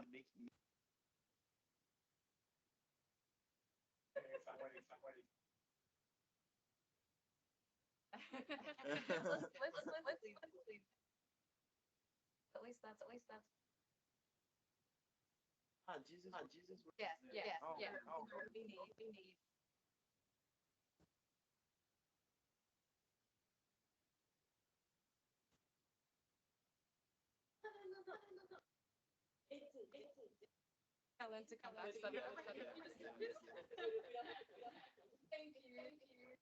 makes me. Let's leave. At least that's Jesus, Jesus. yes, Oh, yes. oh, We need. Ellen to come back. Thank you.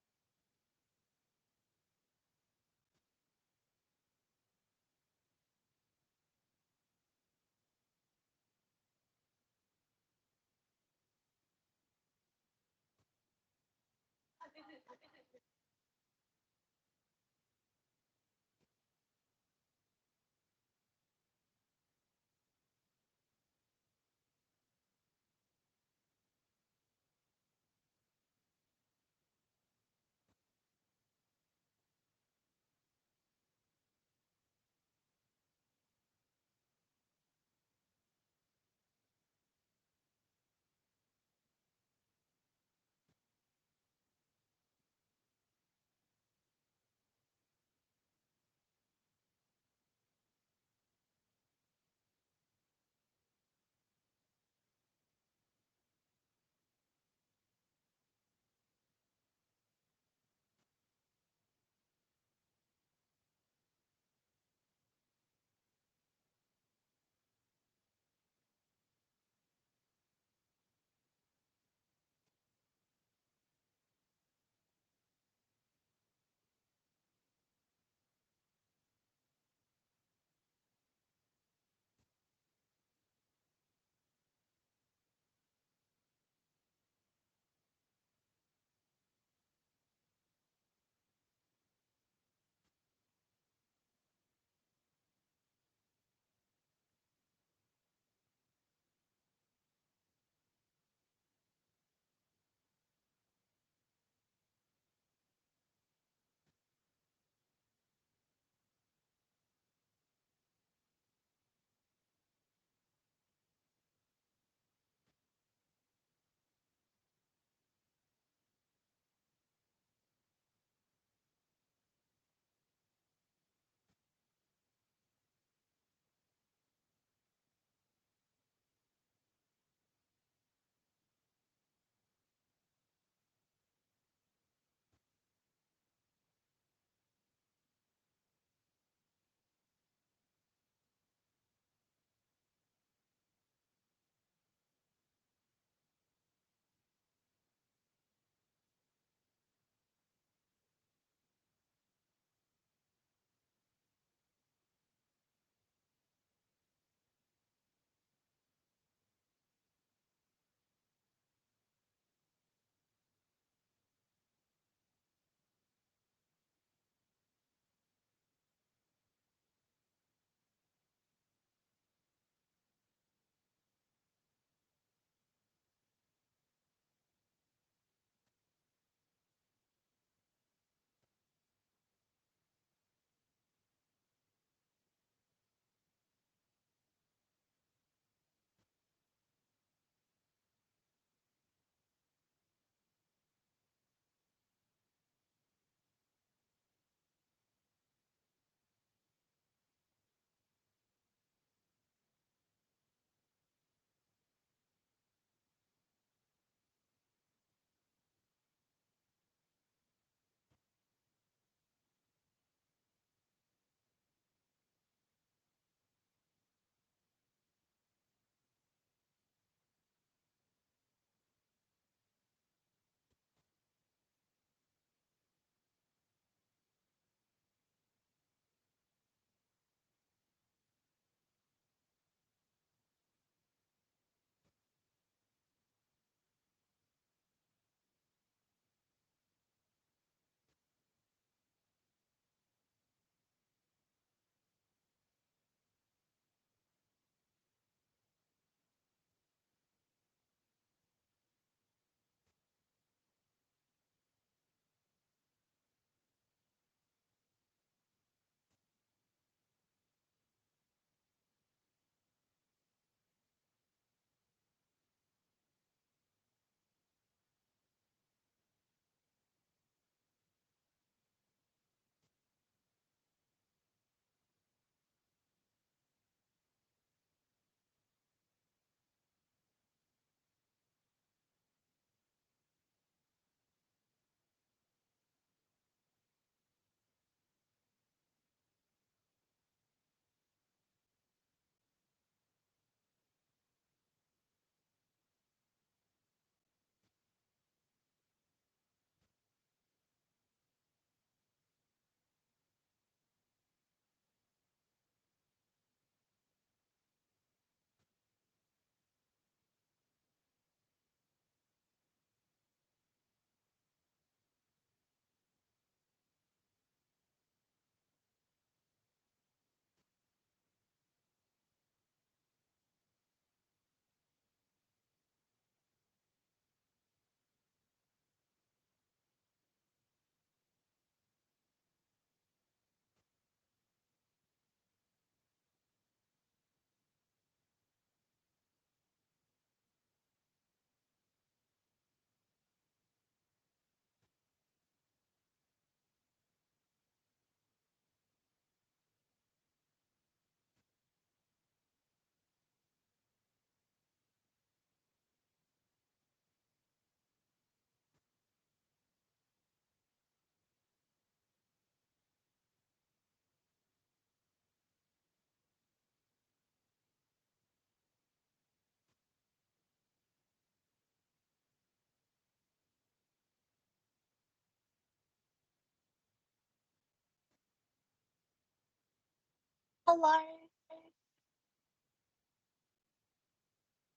Hello.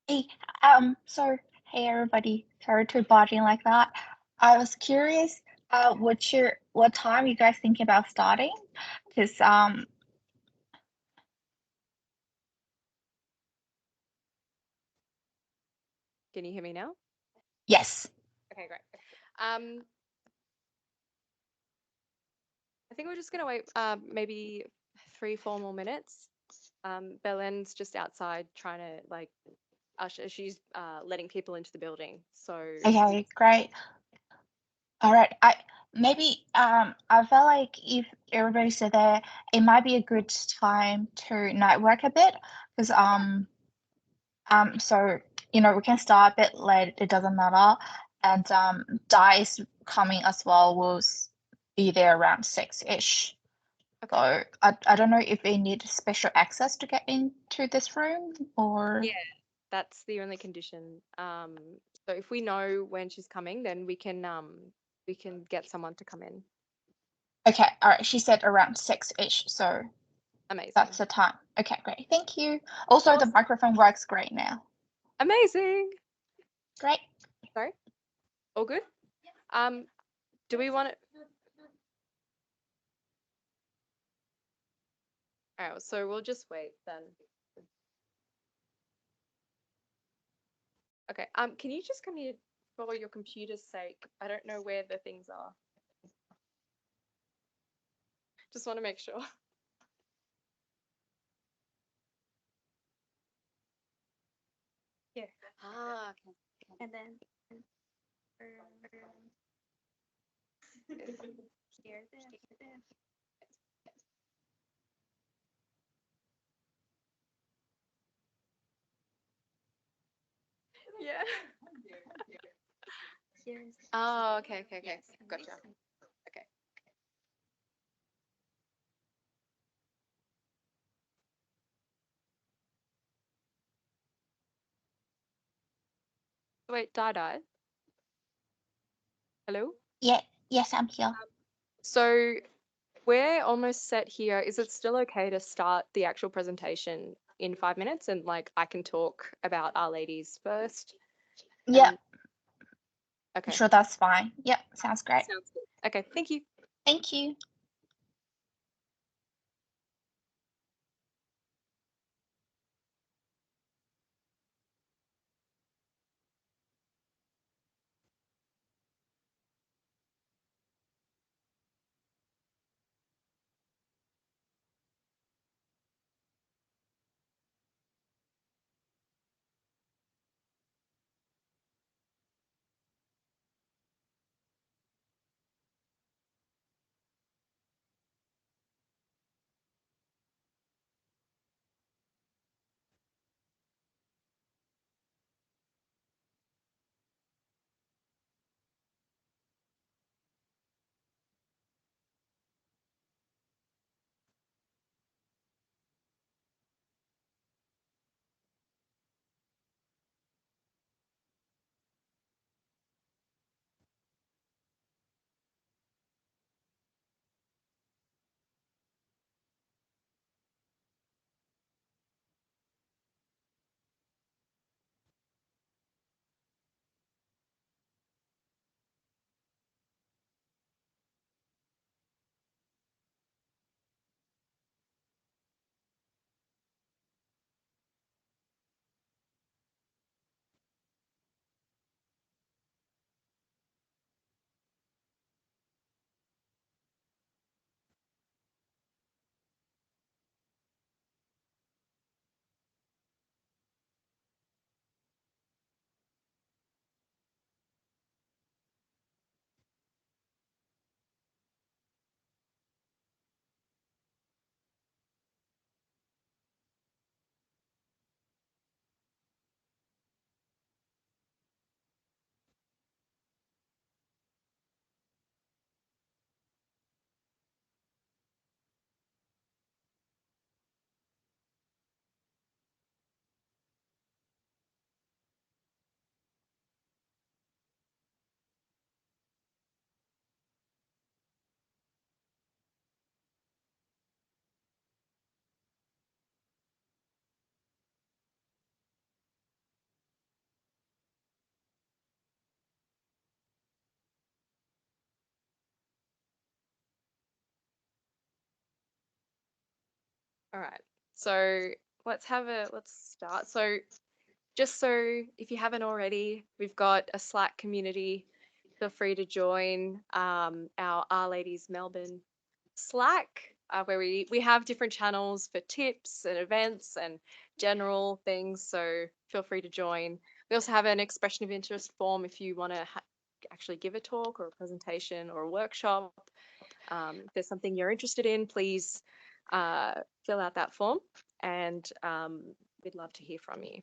Hey, hey everybody. Sorry to barging like that. I was curious, what time you guys thinking about starting? Because Can you hear me now? yes. Okay, great. Um, I think we're just gonna wait maybe 3, 4 more minutes. Belen's just outside trying to like usher. She's letting people into the building. So Okay, great. All right. I felt like if everybody's still there, it might be a good time to network a bit because so we can start a bit late, it doesn't matter. And Dice coming as well will be there around 6-ish. okay. So I don't know if they need special access to get into this room or Yeah, that's the only condition. So if we know when she's coming, then we can get someone to come in. okay, all right. She said around 6-ish, so Amazing. that's the time. Okay, great. Thank you. Also, the Awesome. microphone works great now. Amazing. Great. Sorry. All good? Do we want to? All right, so we'll just wait then. Okay. Can you just come here for your computer's sake? I don't know where the things are. Just want to make sure. Here. Ah, okay. And then here, there. Yeah. Here's Oh, okay, okay, okay. Gotcha. Okay. Wait, Dai. Hello? Yeah, yes, I'm here. So we're almost set here. Is it still okay to start the actual presentation in 5 minutes and like I can talk about Our Ladies first? Yeah, Okay. sure, that's fine. Yep, sounds great. Sounds good. Okay, thank you. Thank you. All right. So let's start. So just so if you haven't already, we've got a Slack community. Feel free to join our Our Ladies Melbourne Slack, where we have different channels for tips and events and general things. So feel free to join. We also have an expression of interest form if you want to actually give a talk or a presentation or a workshop. If there's something you're interested in, please uh, fill out that form, and we'd love to hear from you.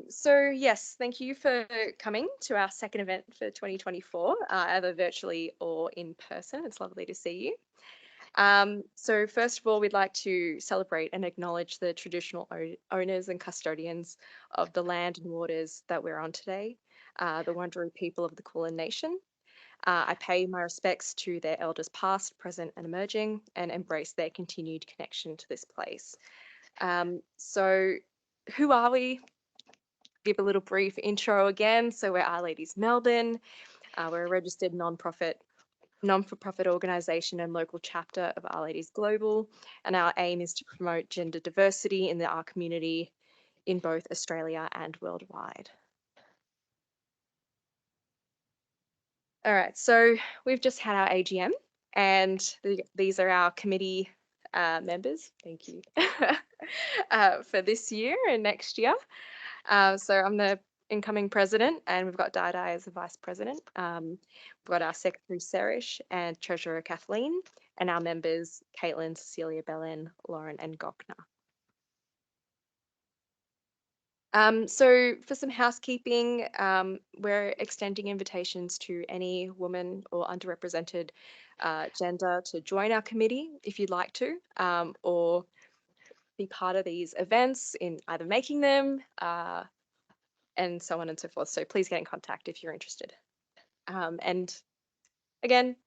So yes, thank you for coming to our second event for 2024, either virtually or in person. It's lovely to see you. So first of all, we'd like to celebrate and acknowledge the traditional owners and custodians of the land and waters that we're on today, the Wurundjeri people of the Kulin Nation. I pay my respects to their elders past, present, and emerging, and embrace their continued connection to this place. So who are we? Give a little brief intro again. So we're Our Ladies Melbourne. We're a registered non-for-profit organisation and local chapter of Our Ladies Global, and our aim is to promote gender diversity in our community in both Australia and worldwide. All right, so we've just had our AGM, and these are our committee members. Thank you for this year and next year. So I'm the incoming president, and we've got Dai as the vice president. We've got our secretary Serish and treasurer Kathleen, and our members Caitlin, Cecilia, Belen, Lauren, and Gokna. So for some housekeeping, we're extending invitations to any woman or underrepresented gender to join our committee if you'd like to, or be part of these events in either making them, and so on and so forth. So please get in contact if you're interested. And again,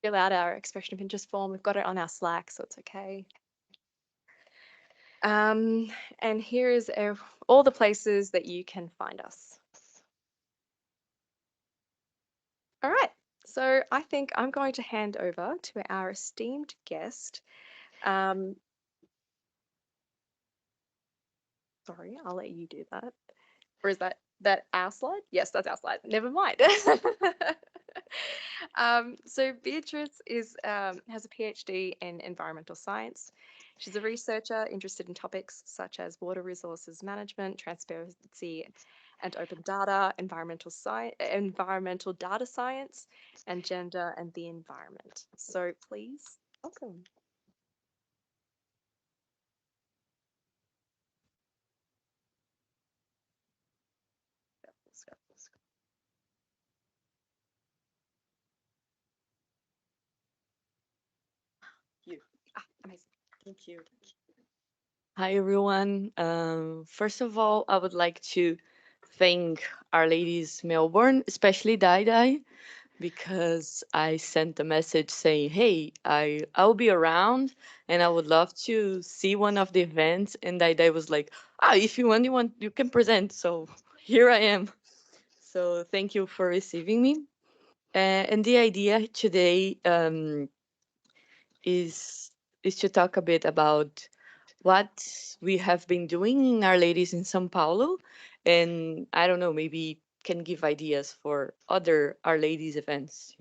fill out our expression of interest form. We've got it on our Slack, so it's okay. And here is all the places that you can find us. All right, so I think I'm going to hand over to our esteemed guest. Sorry, I'll let you do that. Or is that our slide? Yes, that's our slide. Never mind. So Beatrice has a PhD in environmental science. She's a researcher interested in topics such as water resources management, transparency and open data, environmental data science, and gender and the environment. So please welcome. You. Amazing. Thank you. Hi, everyone. First of all, I would like to thank Our Ladies Melbourne, especially Dai, because I sent a message saying, hey, I'll be around and I would love to see one of the events. And Dai was like, if you want, you can present. So here I am. So thank you for receiving me. And the idea today is to talk a bit about what we have been doing in Our Ladies in São Paulo, and I don't know, maybe can give ideas for other Our Ladies events,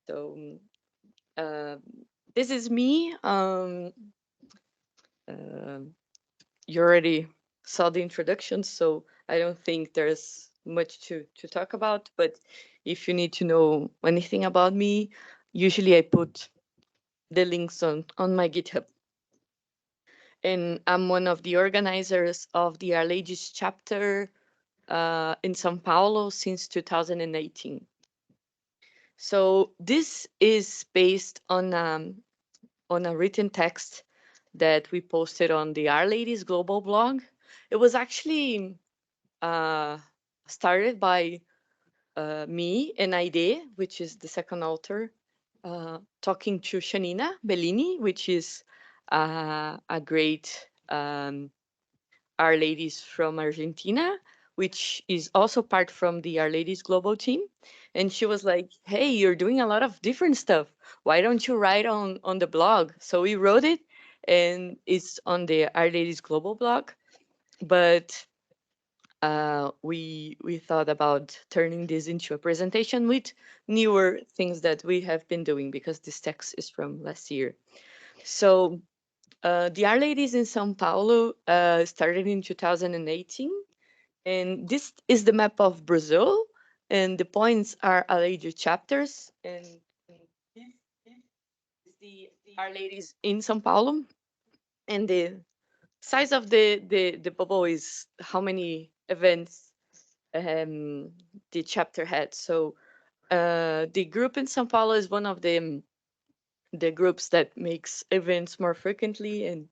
So uh, this is me. You already saw the introduction, so I don't think there's much to talk about. But if you need to know anything about me, usually I put the links on my GitHub. And I'm one of the organizers of the Our Ladies chapter in São Paulo since 2018. So this is based on a written text that we posted on the Our Ladies Global blog. It was actually started by me and Aide, which is the second author, talking to Shanina Bellini, which is a great Our Ladies from Argentina, which is also part from the Our Ladies Global team. And she was like, "Hey, you're doing a lot of different stuff. Why don't you write on the blog?" So we wrote it, and it's on the Our Ladies Global blog. But we thought about turning this into a presentation with newer things that we have been doing, because this text is from last year. So the Our Ladies in São Paulo started in 2018, and this is the map of Brazil, and the points are Our Lady chapters, and this is the Our Ladies in São Paulo, and the size of the bubble is how many events the chapter had. So the group in São Paulo is one of the groups that makes events more frequently, and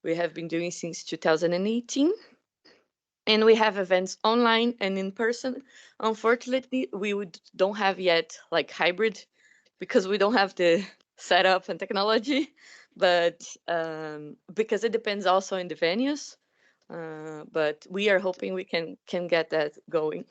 we have been doing since 2018. And we have events online and in person. Unfortunately, don't have yet like hybrid, because we don't have the setup and technology, but because it depends also in the venues. But we are hoping we can get that going.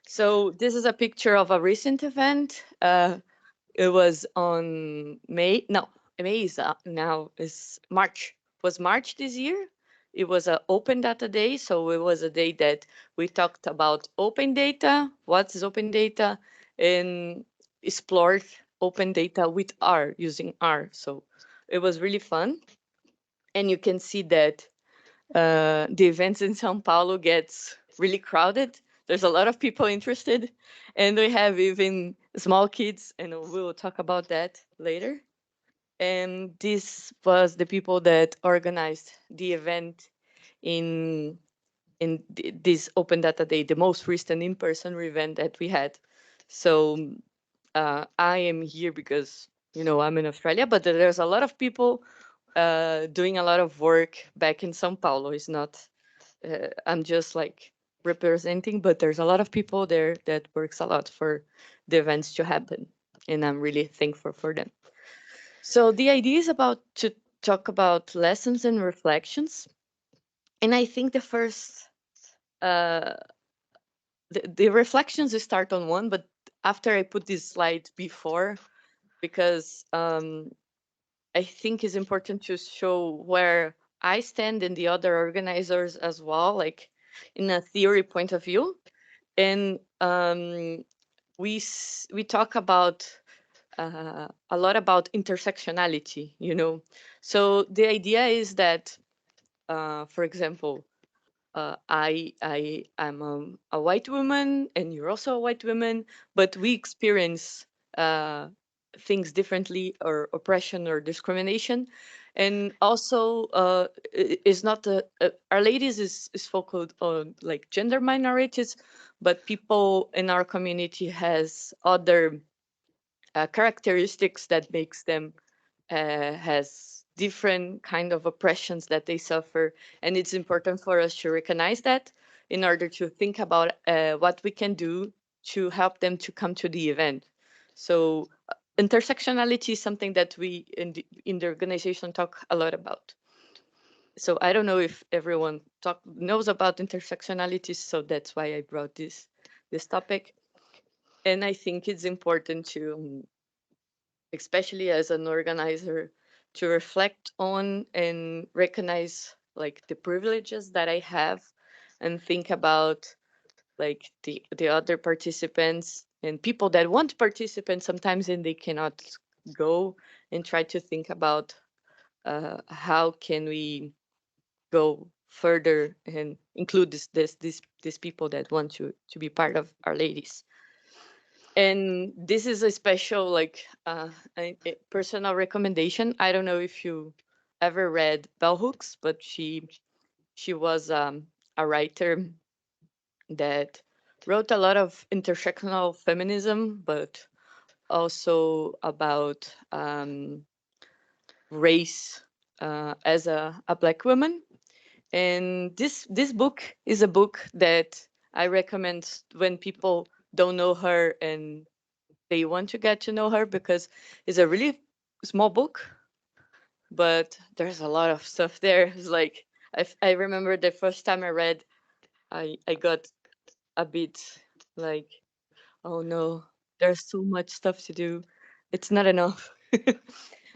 So this is a picture of a recent event. It was on May. No, May is now is March. Was March this year? It was a open data day. So it was a day that we talked about open data, what is open data, and explored open data with R, using R. So it was really fun. And you can see that the events in São Paulo gets really crowded. There's a lot of people interested, and we have even small kids, and we will talk about that later. And this was the people that organized the event in this Open Data Day, the most recent in-person event that we had. So I am here because I'm in Australia, but there's a lot of people doing a lot of work back in São Paulo. It's not I'm just like representing, but there's a lot of people there that works a lot for the events to happen, and I'm really thankful for them. So the idea is about to talk about lessons and reflections, and I think the first uh, the reflections start on one, but after I put this slide before, because I think it's important to show where I stand and the other organizers as well, like in a theory point of view. And we talk about a lot about intersectionality, So the idea is that, for example, I'm a white woman, and you're also a white woman, but we experience things differently, or oppression or discrimination, and also is not Our Ladies is focused on like gender minorities, but people in our community has other characteristics that makes them has different kind of oppressions that they suffer, and it's important for us to recognize that in order to think about what we can do to help them to come to the event. So intersectionality is something that we in the organization talk a lot about. So I don't know if everyone knows about intersectionality, so that's why I brought this topic. And I think it's important to, especially as an organizer, to reflect on and recognize like the privileges that I have, and think about like the other participants and people that want to participate sometimes and they cannot go, and try to think about how can we go further and include these people that want to be part of Our Ladies. And this is a special like a personal recommendation. I don't know if you ever read Bell Hooks, but she was a writer that wrote a lot of intersectional feminism, but also about race as a Black woman. And this book is a book that I recommend when people don't know her and they want to get to know her, because it's a really small book, but there's a lot of stuff there. It's like I remember the first time I read, I got a bit like, oh no, there's so much stuff to do. It's not enough.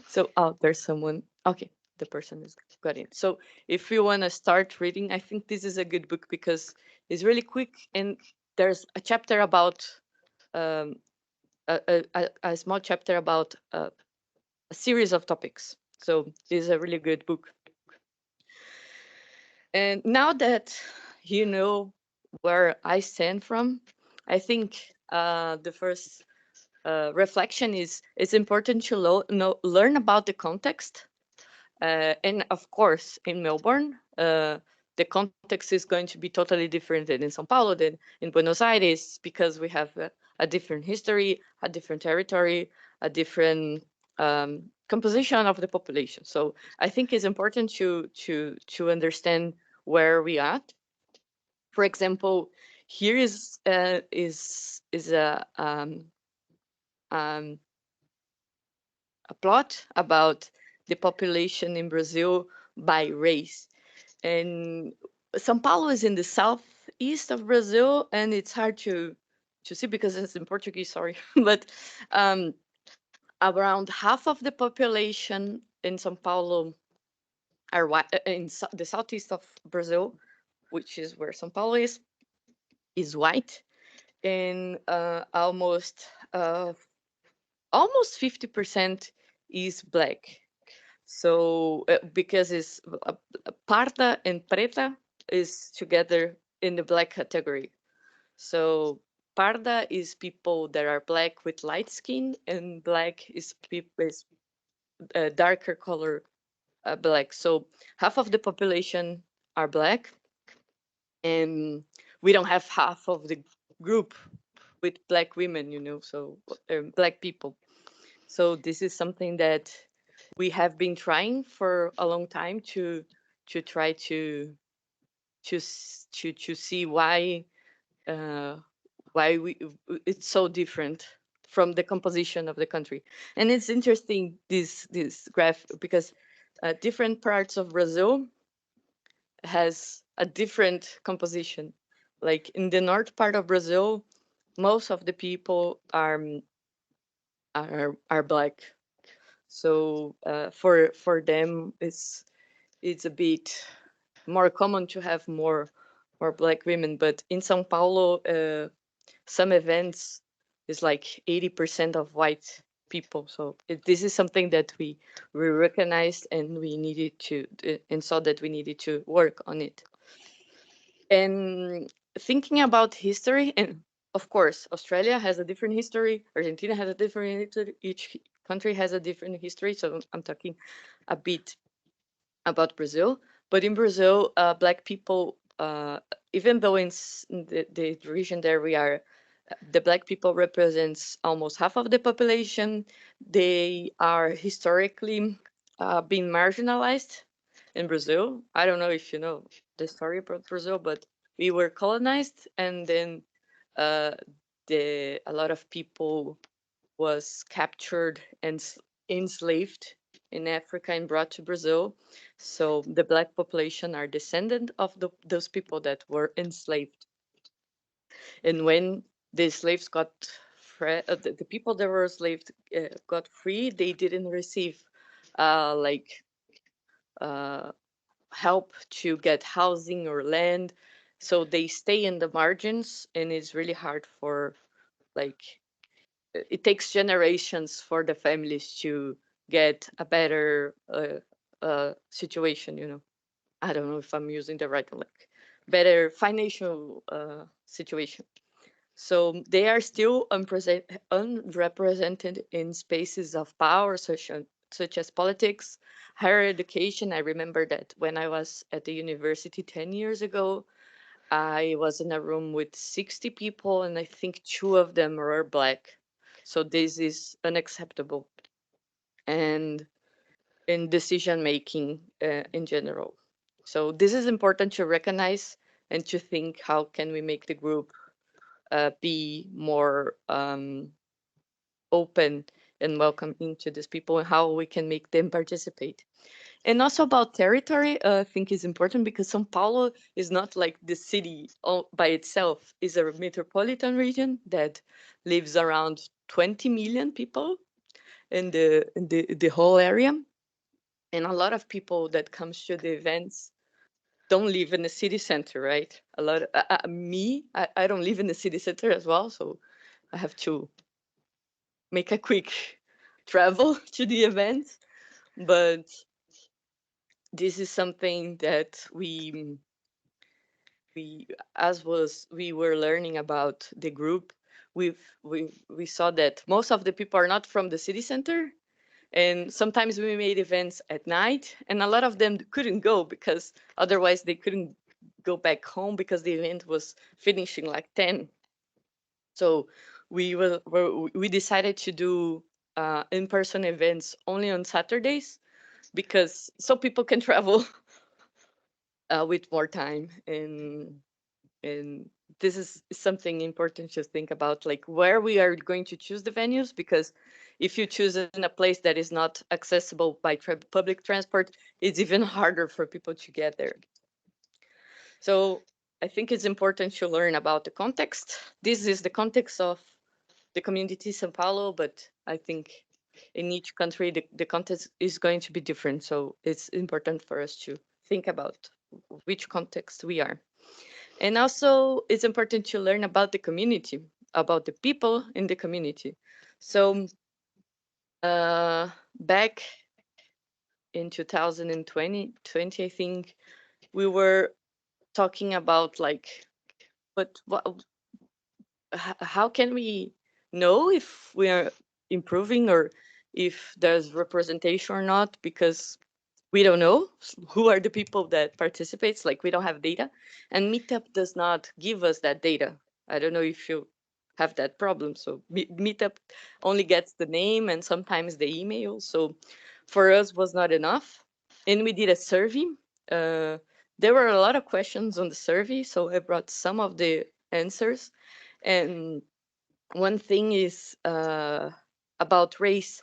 So, oh, there's someone. Okay, the person is got in. So, if you want to start reading, I think this is a good book because it's really quick and there's a chapter about um, a small chapter about a series of topics. So, it's a really good book. And now that you know where I stand from, I think the first reflection is it's important to learn about the context. And of course, in Melbourne, the context is going to be totally different than in São Paulo, than in Buenos Aires, because we have a different history, a different territory, a different composition of the population. So I think it's important to understand where we are. For example, here is um, a plot about the population in Brazil by race. And São Paulo is in the southeast of Brazil, and it's hard to see because it's in Portuguese. Sorry, but um, around half of the population in São Paulo are white. The southeast of Brazil, which is where São Paulo is white, and almost 50% is black. So because it's parda and preta is together in the black category. So parda is people that are black with light skin, and black is people is darker color black. So half of the population are black, and we don't have half of the group with black women, so black people. So this is something that we have been trying for a long time to try to see uh, why it's so different from the composition of the country. And it's interesting this graph because different parts of Brazil has a different composition. Like in the north part of Brazil, most of the people are black. So for them, it's a bit more common to have more black women. But in São Paulo, some events is like 80% of white people. So this is something that we recognized and we needed to and saw that we needed to work on it. And thinking about history, and of course, Australia has a different history, Argentina has a different history, each country has a different history. So I'm talking a bit about Brazil. But in Brazil, black people, even though in the region there we are, the black people represents almost half of the population. They are historically being marginalized in Brazil. I don't know if you know the story about Brazil, but we were colonized, and then uh, a lot of people was captured and enslaved in Africa and brought to Brazil. So the black population are descendant of those people that were enslaved. And when the slaves got the people that were enslaved got free, they didn't receive like uh, help to get housing or land. So they stay in the margins, and it's really hard for like it takes generations for the families to get a better situation. I don't know if I'm using the right like better financial situation. So they are still unrepresented in spaces of power, such as politics, higher education. I remember that when I was at the university 10 years ago, I was in a room with 60 people, and I think two of them were black. So this is unacceptable. And in decision making in general. So this is important to recognize and to think how can we make the group be more open and welcoming to these people, and how we can make them participate. And also about territory, I think is important because São Paulo is not like the city all by itself. It's a metropolitan region that lives around 20 million people in the whole area. And a lot of people that comes to the events don't live in the city center, right? A lot of, I don't live in the city center as well, so I have to make a quick travel to the events. But this is something that we as was we were learning about the group, we saw that most of the people are not from the city center, and sometimes we made events at night and a lot of them couldn't go because otherwise they couldn't go back home because the event was finishing like 10. So we decided to do in-person events only on Saturdays because so people can travel with more time. And this is something important to think about, like where we are going to choose the venues, because if you choose in a place that is not accessible by public transport, it's even harder for people to get there. So I think it's important to learn about the context. This is the context of the community São Paulo, but I think in each country the context is going to be different. So it's important for us to think about which context we are. And also, it's important to learn about the community, about the people in the community. So, back in 2020, I think we were talking about like, but how can we know if we are improving or if there's representation or not? Because we don't know who are the people that participates, like we don't have data, and Meetup does not give us that data. I don't know if you have that problem. So Meetup only gets the name and sometimes the email, so for us was not enough. And we did a survey. uh, there were a lot of questions on the survey, so I brought some of the answers. And one thing is about race.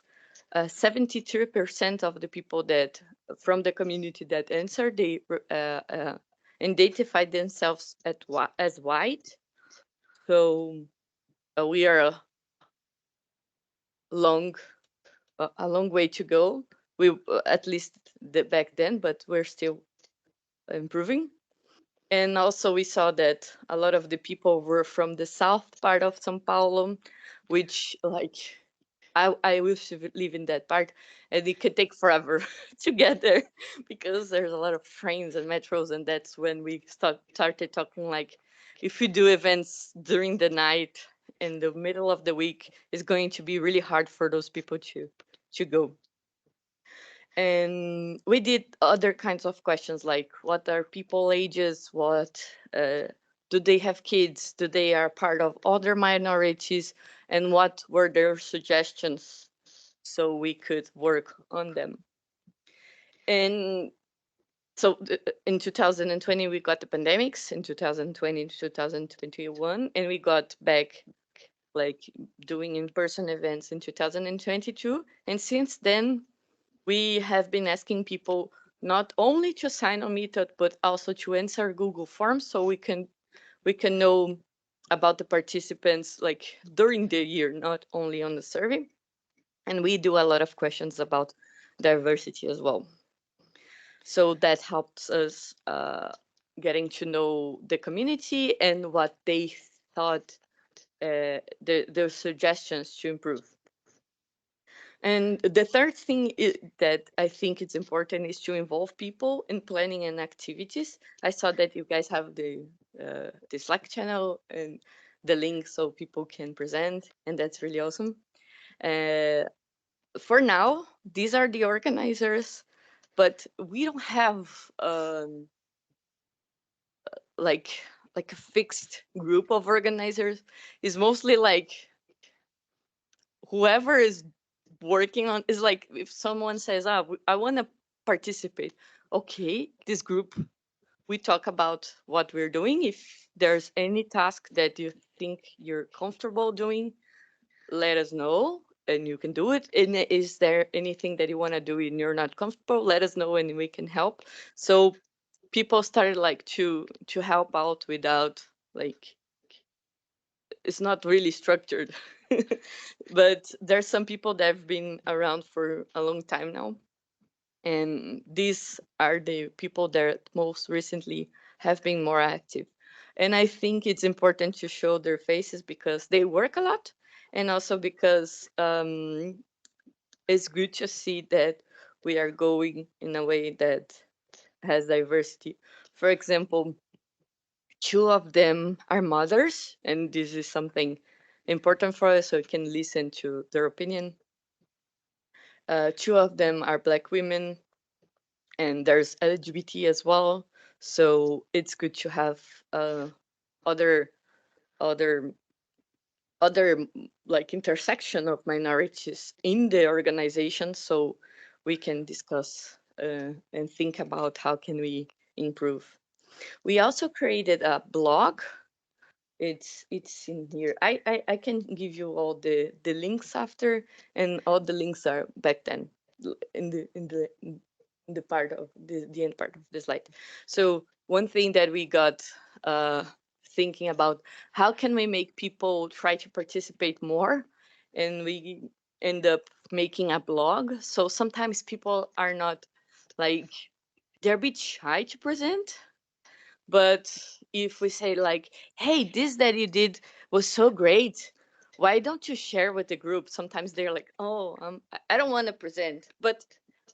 73% of the people that from the community that answered, they identified themselves as white. So we are long a long way to go. We at least back then, but we're still improving. And also we saw that a lot of the people were from the south part of São Paulo, which like I wish to live in that part, and it could take forever to get there because there's a lot of trains and metros, and that's when we started talking like, if we do events during the night in the middle of the week, it's going to be really hard for those people to go. And we did other kinds of questions like, what are people ages, what do they have kids, do they are part of other minorities, and what were their suggestions so we could work on them. And so in 2020 we got the pandemics, in 2020 2021, and we got back like doing in-person events in 2022. And since then we have been asking people not only to sign on Meetup, but also to answer Google Forms so we can know about the participants like during the year, not only on the survey. And we do a lot of questions about diversity as well. So that helps us getting to know the community and what they thought, their suggestions to improve. And the third thing that I think it's important is to involve people in planning and activities. I saw that you guys have the Slack channel and the link so people can present, and that's really awesome. For now, these are the organizers, but we don't have like a fixed group of organizers. It's mostly like whoever is working on is like, if someone says, I want to participate, okay, this group, we talk about what we're doing. If there's any task that you think you're comfortable doing, let us know. and you can do it. And is there anything that you want to do and you're not comfortable? Let us know and we can help. So people started like to help out without like it's not really structured. But there's some people that have been around for a long time now, and these are the people that most recently have been more active. And I think it's important to show their faces because they work a lot, and also because it's good to see that we are going in a way that has diversity. For example, two of them are mothers, and this is something important for us so we can listen to their opinion. Two of them are Black women, and there's LGBT as well. So it's good to have other other like intersection of minorities in the organization, so we can discuss and think about how can we improve. We also created a blog. It's in here. I can give you all the links after, and all the links are back then in the part of the end part of the slide. So one thing that we got uh, thinking about, how can we make people try to participate more, and we end up making a blog. So sometimes people are not like, they're a bit shy to present, but if we say like, hey, this that you did was so great, why don't you share with the group? Sometimes they're like, oh, I don't want to present. But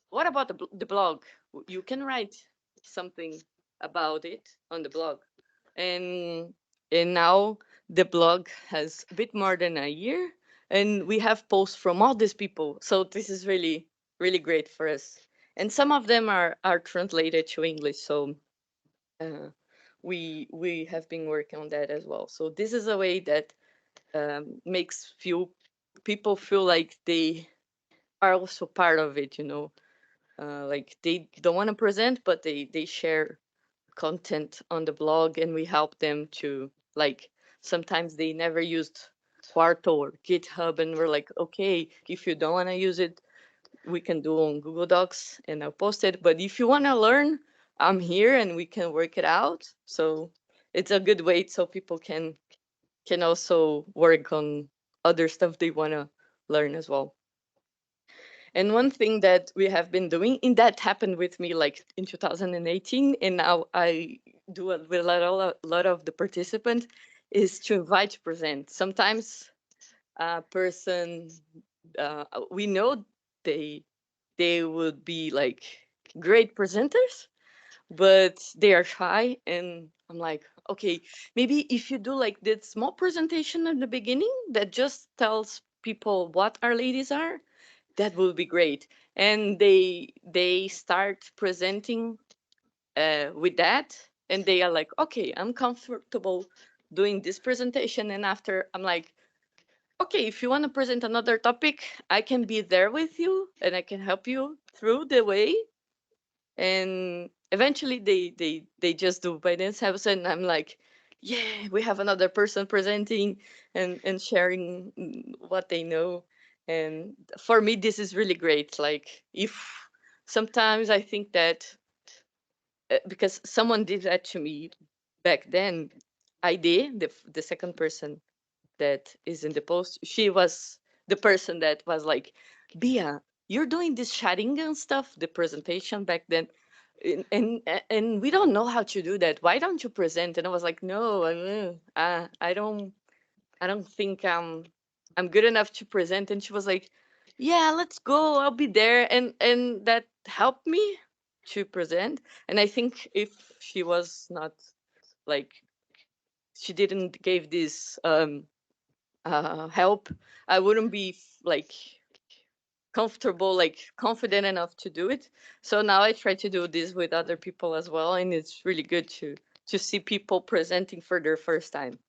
what about the blog? You can write something about it on the blog. And and now the blog has a bit more than a year, and we have posts from all these people. So this is really, really great for us. And some of them are translated to English. So uh, we have been working on that as well. So this is a way that makes few people feel like they are also part of it. Like they don't want to present, but they share content on the blog, and we help them to like. Sometimes they never used Quarto or GitHub, and we're like, okay, if you don't want to use it, we can do on Google Docs and I'll post it. But if you want to learn, I'm here and we can work it out. So it's a good way so people can also work on other stuff they want to learn as well. And one thing that we have been doing, and that happened with me like in 2018, and now I do it with a lot of the participants, is to invite to present. Sometimes a person, we know they they would be like great presenters, but they are shy. And I'm like, okay, maybe if you do like that small presentation at the beginning that just tells people what our ladies are, that would be great. And they start presenting with that, and they are like, okay, I'm comfortable doing this presentation. And after, I'm like, okay, if you want to present another topic, I can be there with you and I can help you through the way. And eventually they just do by themselves, and I'm like, yeah, we have another person presenting and sharing what they know. And for me, this is really great. Like, if sometimes I think that because someone did that to me back then, I did the second person that is in the post, she was the person that was like, Bia, you're doing this Sharingan stuff, the presentation back then, and we don't know how to do that. Why don't you present? And I was like, no, I don't think I'm good enough to present. And she was like, yeah, let's go. I'll be there. And that helped me to present. And I think if she was not like, she didn't give this help, I wouldn't be like comfortable, like confident enough to do it. So now I try to do this with other people as well, and it's really good to see people presenting for their first time.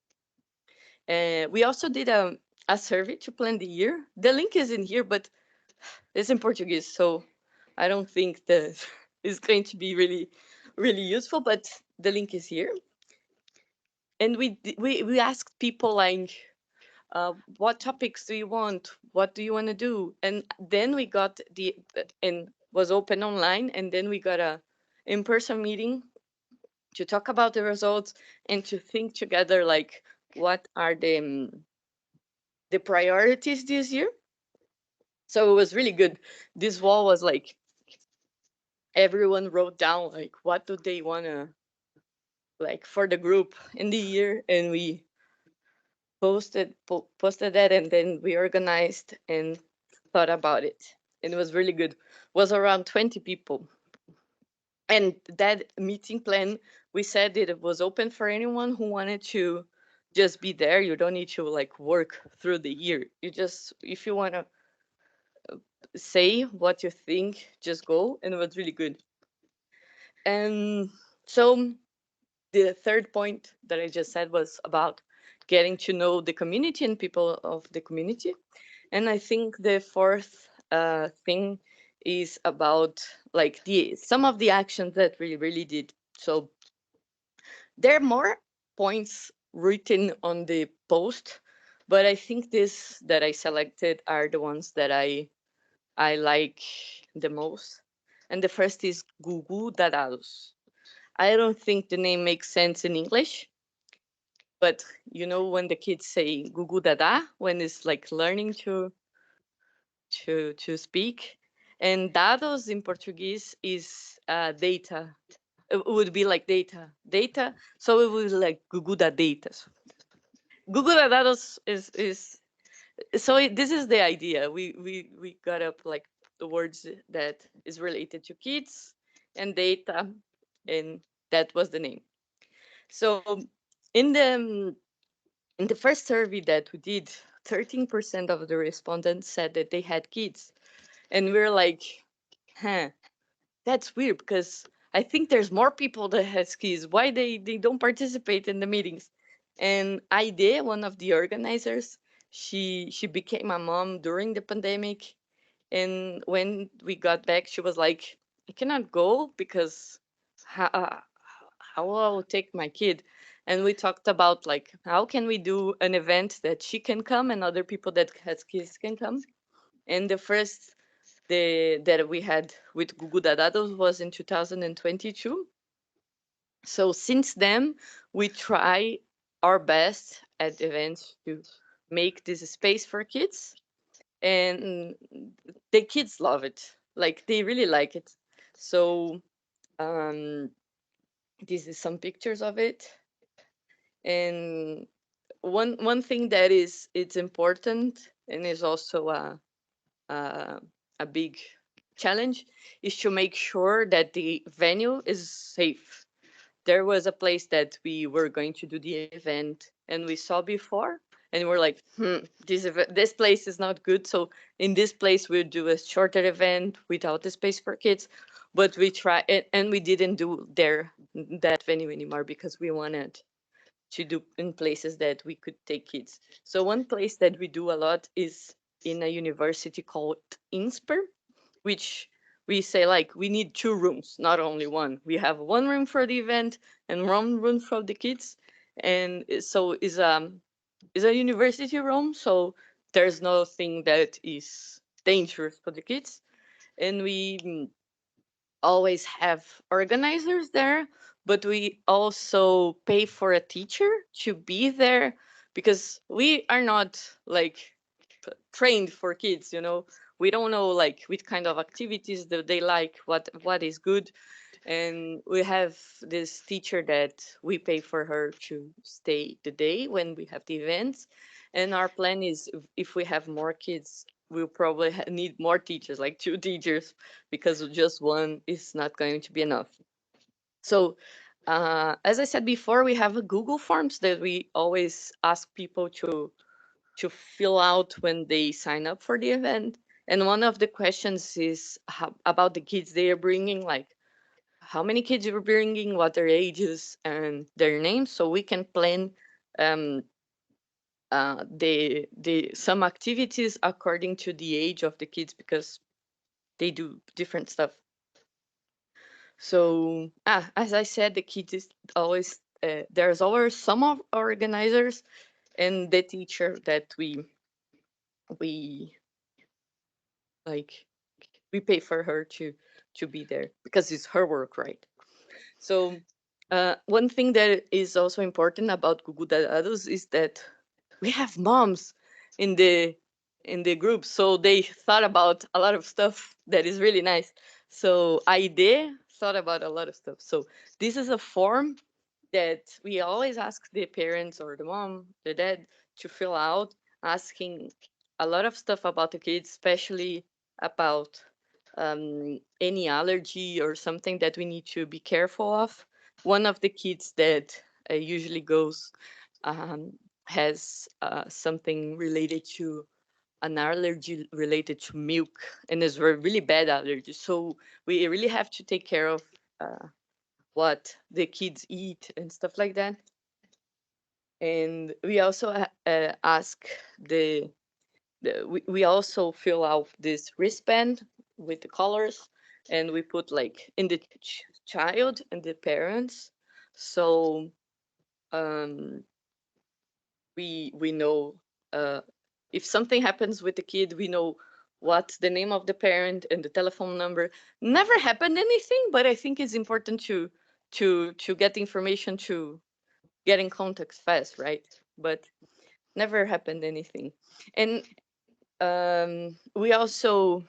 And we also did a survey to plan the year. The link is in here, but it's in Portuguese, so I don't think that is going to be really, really useful. But the link is here, and we asked people like, what topics do you want? What do you want to do? And then we got and was open online, and then we got a in-person meeting to talk about the results and to think together like what are the priorities this year. So it was really good. This wall was like everyone wrote down like what do they want to like for the group in the year, and we posted that, and then we organized and thought about it. And it was really good. It was around 20 people. And that meeting plan, we said that it was open for anyone who wanted to just be there. You don't need to like work through the year. You just, if you want to say what you think, just go. And it was really good. And so the third point that I just said was about getting to know the community and people of the community. And I think the fourth thing is about like the some of the actions that we really did. So there are more points written on the post, but I think this that I selected are the ones that I like the most. And the first is Gugu Dadados. I don't think the name makes sense in English, but you know when the kids say Gugu Dada when it's like learning to speak, and dados in Portuguese is data. It would be like data. So it was like Gugu da datas. Gugu da dados is so this is the idea. We got up like the words that is related to kids and data, and that was the name. So in the in the first survey that we did, 13% of the respondents said that they had kids. And we're like, huh, that's weird because I think there's more people that has kids. Why they don't participate in the meetings? And Aide, one of the organizers, she became a mom during the pandemic. And when we got back, she was like, I cannot go because how I'll take my kid. And we talked about like how can we do an event that she can come and other people that has kids can come. And the first that we had with Gugu Dadados was in 2022. So since then, we try our best at events to make this a space for kids, and the kids love it. Like they really like it. So um, this is some pictures of it, and one thing that is it's important and is also a, a big challenge is to make sure that the venue is safe. There was a place that we were going to do the event and we saw before, and we're like, this place is not good. So in this place we'll do a shorter event without the space for kids. But we try it, and we didn't do there that venue anymore because we wanted to do in places that we could take kids. So one place that we do a lot is in a university called Insper, which we say like we need two rooms, not only one. We have one room for the event and one room for the kids, and so is a university room. So there's nothing that is dangerous for the kids, and we always have organizers there, but we also pay for a teacher to be there because we are not like trained for kids, you know. We don't know like what kind of activities that they like, what is good. And we have this teacher that we pay for her to stay the day when we have the events. And our plan is if we have more kids, we'll probably need more teachers, like two teachers, because just one is not going to be enough. So as I said before, we have a Google Forms that we always ask people to fill out when they sign up for the event. And one of the questions is about the kids they are bringing, like how many kids you're bringing, what their ages, and their names, so we can plan um, the some activities according to the age of the kids because they do different stuff. So as I said, the kids is always there's always some of organizers, and the teacher that we like we pay for her to be there because it's her work, right? So one thing that is also important about Gugu Dados is that we have moms in the group, so they thought about a lot of stuff that is really nice. So Aide thought about a lot of stuff. So this is a form that we always ask the parents or the mom, the dad to fill out, asking a lot of stuff about the kids, especially about any allergy or something that we need to be careful of. One of the kids that usually goes um, has something related to an allergy related to milk, and it's a really bad allergy. So we really have to take care of what the kids eat and stuff like that. And we also ask we also fill out this wristband with the colors, and we put like in the child and the parents. So um, we know if something happens with the kid, we know what's the name of the parent and the telephone number. Never happened anything, but I think it's important to get information to get in contact fast, right? But never happened anything. And we also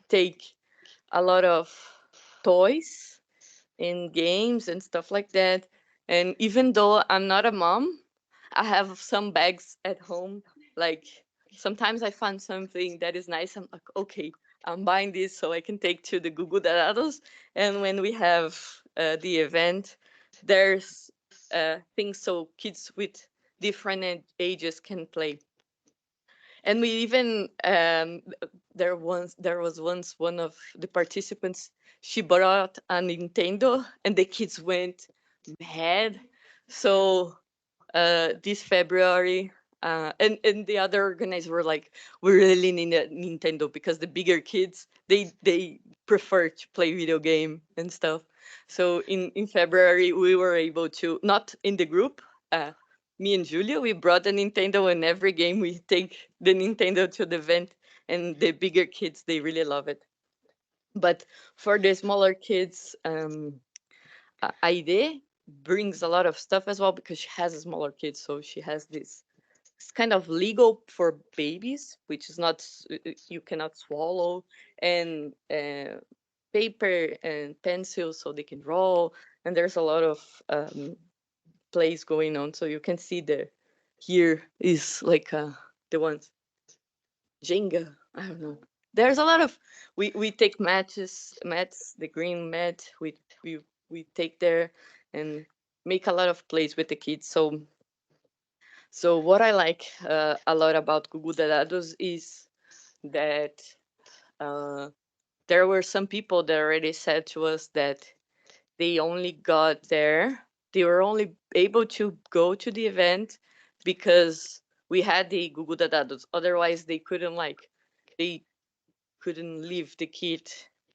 take a lot of toys in games and stuff like that. And even though I'm not a mom, I have some bags at home. Like sometimes I find something that is nice. I'm like, okay, I'm buying this so I can take to the Google Dorados. And when we have the event, there's things so kids with different ages can play. And we even there was once one of the participants, she brought a Nintendo and the kids went mad. So this February, and the other organizers were like, we really need a Nintendo because the bigger kids they prefer to play video game and stuff. So in February we were able to, not in the group, me and Julia, we brought the Nintendo, and every game we take the Nintendo to the event, and the bigger kids they really love it. But for the smaller kids, Aide brings a lot of stuff as well because she has a smaller kids, so she has this it's kind of legal for babies, which is not you cannot swallow, and paper and pencils so they can draw, and there's a lot of plays going on, so you can see the here is like the ones Jenga. I don't know. There's a lot of we take mats, the green mat. We take there and make a lot of plays with the kids. So what I like a lot about Gugu Dados is that uh, there were some people that already said to us that they only got there. They were only able to go to the event because we had the Gugu Dados. Otherwise, they couldn't leave the kid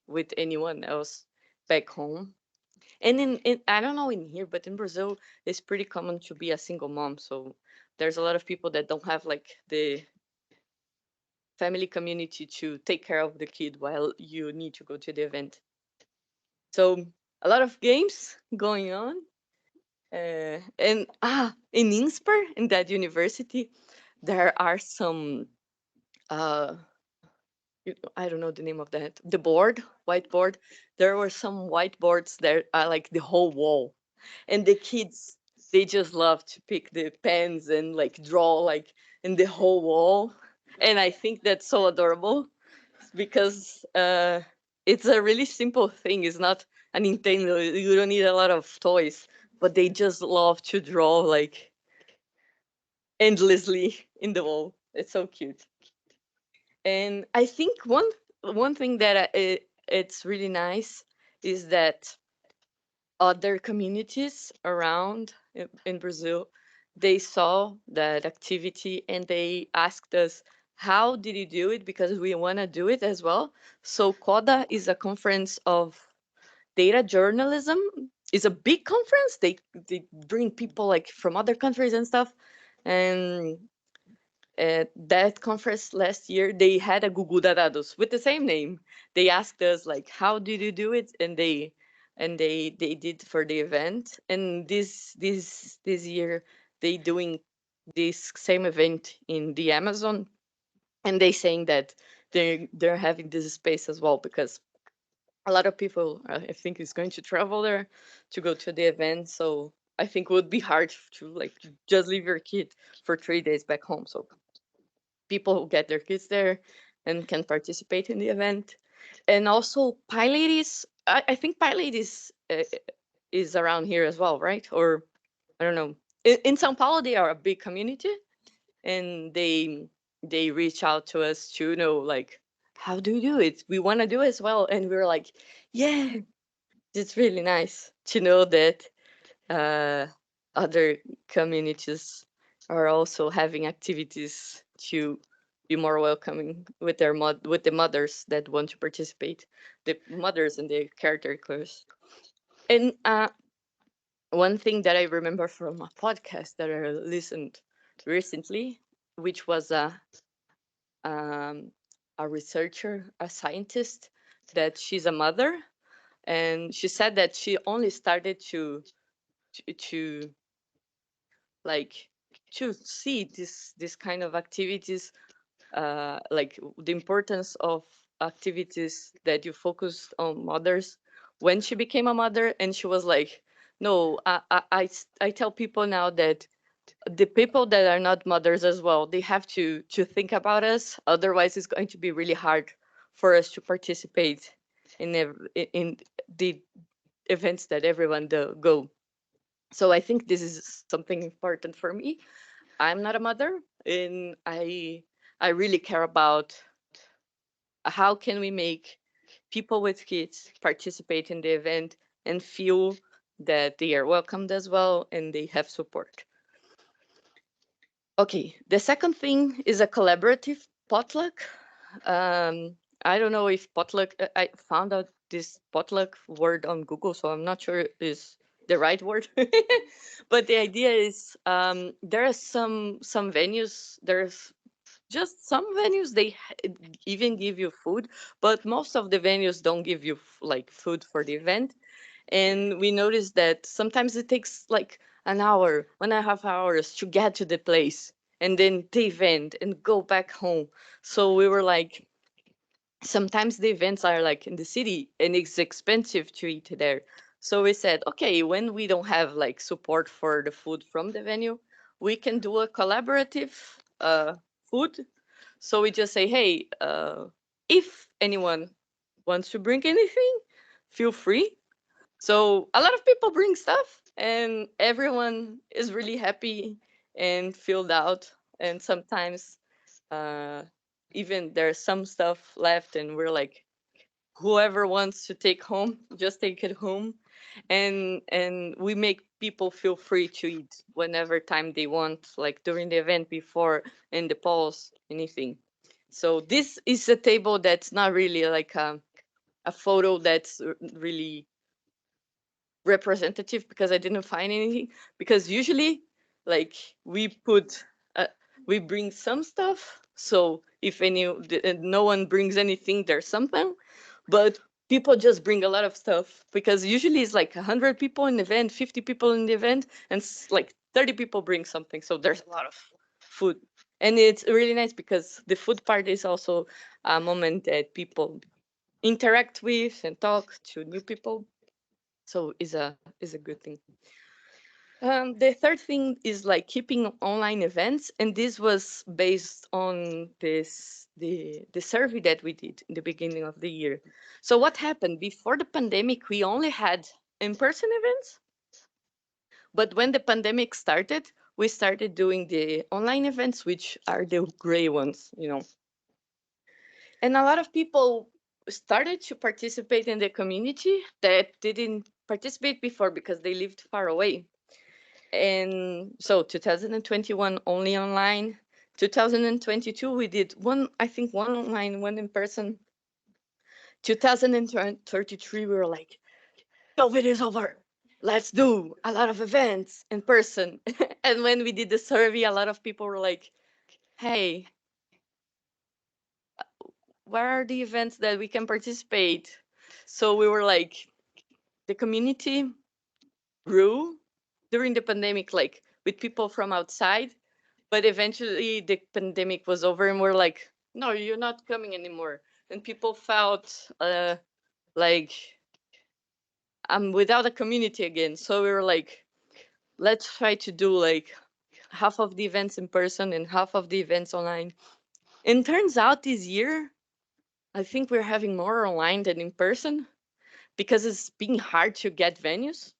with anyone else back home. And in I don't know in here, but in Brazil, it's pretty common to be a single mom. So there's a lot of people that don't have like the family community to take care of the kid while you need to go to the event. So a lot of games going on. And in Innsbruck, in that university, there are some uh, I don't know the name of that. The board, whiteboard. There were some whiteboards that are like the whole wall, and the kids they just love to pick the pens and like draw like in the whole wall, and I think that's so adorable because it's a really simple thing. It's not a Nintendo. You don't need a lot of toys, but they just love to draw like endlessly in the wall. It's so cute. And I think one thing that it's really nice is that other communities around in Brazil they saw that activity and they asked us how did you do it because we want to do it as well. So CODA is a conference of data journalism. It's a big conference. They bring people like from other countries and stuff. And at that conference last year, they had a Gugu Dadados with the same name. They asked us like, "How did you do it?" And they did for the event. And this year, they doing this same event in the Amazon, and they saying that they're having this space as well because a lot of people, I think, is going to travel there to go to the event. So I think it would be hard to like just leave your kid for 3 days back home. So people who get their kids there and can participate in the event. And also Pilot I think Pilot is around here as well, right? Or I don't know. In São Paulo, they are a big community, and they reach out to us to know like, how do you do it? We want to do as well. And we are like, yeah, it's really nice to know that uh, other communities are also having activities to be more welcoming with with the mothers that want to participate, the mothers and the caretakers. And one thing that I remember from a podcast that I listened recently, which was um, a researcher, a scientist, that she's a mother, and she said that she only started to like to see this kind of activities, like the importance of activities that you focus on mothers when she became a mother. And she was like, no, I tell people now that the people that are not mothers as well, they have to think about us, otherwise it's going to be really hard for us to participate in the events that everyone go. So I think this is something important for me. I'm not a mother, and I really care about how can we make people with kids participate in the event and feel that they are welcomed as well and they have support. Okay, the second thing is a collaborative potluck. Um, I don't know if potluck, I found out this potluck word on Google, so I'm not sure is the right word. But the idea is there are some venues, there's just some venues even give you food, but most of the venues don't give you like food for the event. And we noticed that sometimes it takes like an hour, 1.5 hours to get to the place and then the event and go back home. So we were like, sometimes the events are like in the city and it's expensive to eat there. So we said, okay, when we don't have like support for the food from the venue, we can do a collaborative food. So we just say, hey, if anyone wants to bring anything, feel free. So a lot of people bring stuff, and everyone is really happy and filled out. And sometimes uh, even there's some stuff left, and we're like, whoever wants to take home, just take it home. And we make people feel free to eat whenever time they want, like during the event, before, in the pause, anything. So this is a table that's not really like a photo that's really representative, because I didn't find anything. Because usually, like, we put, we bring some stuff. So if no one brings anything, there's something. But people just bring a lot of stuff, because usually it's like 100 people in the event, 50 people in the event, and like 30 people bring something. So there's a lot of food. And it's really nice because the food part is also a moment that people interact with and talk to new people. So is a good thing. The third thing is like keeping online events, and this was based on the survey that we did in the beginning of the year. So what happened before the pandemic? We only had in-person events, but when the pandemic started, we started doing the online events, which are the gray ones. And a lot of people started to participate in the community that didn't participate before because they lived far away. And so 2021 only online. 2022 we did one, I think, one online, one in person. 2033 we were like, COVID is over. let's do a lot of events in person. And when we did the survey, a lot of people were like, hey, where are the events that we can participate? So we were like, the community grew during the pandemic, like with people from outside. But eventually the pandemic was over and we're like, no, you're not coming anymore. And people felt like I'm without a community again. So we were like, let's try to do like half of the events in person and half of the events online. And turns out this year, I think we're having more online than in person because it's being hard to get venues.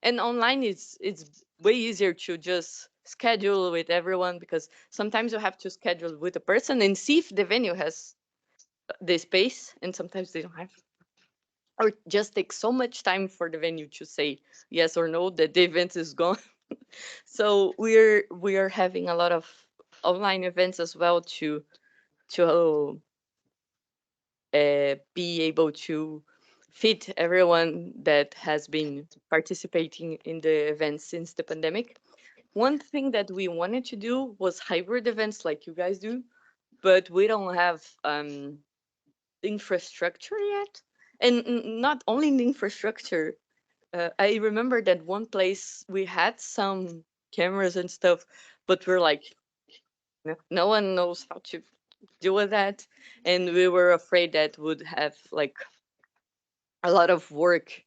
And online is it's way easier to just schedule with everyone because sometimes you have to schedule with a person and see if the venue has the space, and sometimes they don't have, or it just takes so much time for the venue to say yes or no that the event is gone. So we are having a lot of online events as well to be able to fit everyone that has been participating in the events since the pandemic. One thing that we wanted to do was hybrid events like you guys do, but we don't have infrastructure yet. And not only in the infrastructure, I remember that one place we had some cameras and stuff, but we're like, no one knows how to deal with that. And we were afraid that would have like a lot of work,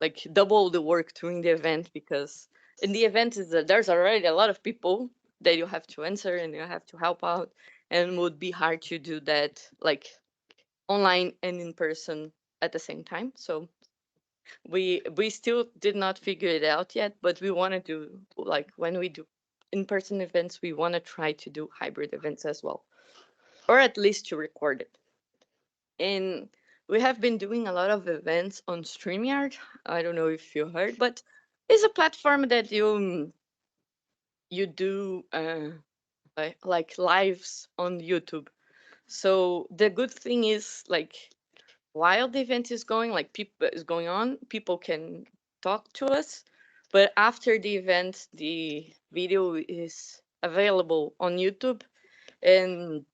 like double the work during the event, because in the event is that there's already a lot of people that you have to answer and you have to help out, and would be hard to do that like online and in person at the same time. So we still did not figure it out yet, but we want to do, like when we do in-person events, we want to try to do hybrid events as well, or at least to record it. And we have been doing a lot of events on StreamYard. I don't know if you heard, but it's a platform that you do like lives on YouTube. So the good thing is, like, while the event is going, like people is going on, people can talk to us. But after the event, the video is available on YouTube, and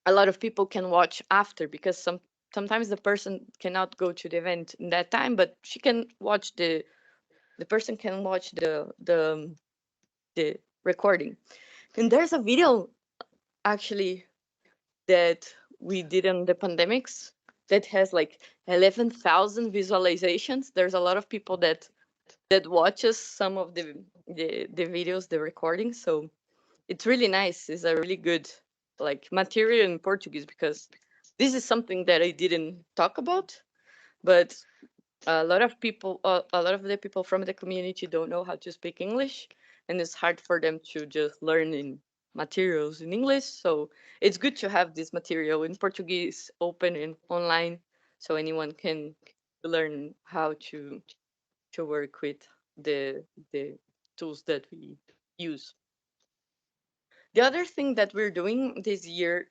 a lot of people can watch after, because sometimes the person cannot go to the event in that time, but she can watch the person can watch the recording. And there's a video actually that we did on the pandemics that has like 11,000 visualizations. There's a lot of people that watches some of the videos, the recordings. So it's really nice. It's a really good like material in Portuguese, because this is something that I didn't talk about, but a lot of the people from the community don't know how to speak English, and it's hard for them to just learn in materials in English. So it's good to have this material in Portuguese open and online, so anyone can learn how to work with the tools that we use. The other thing that we're doing this year,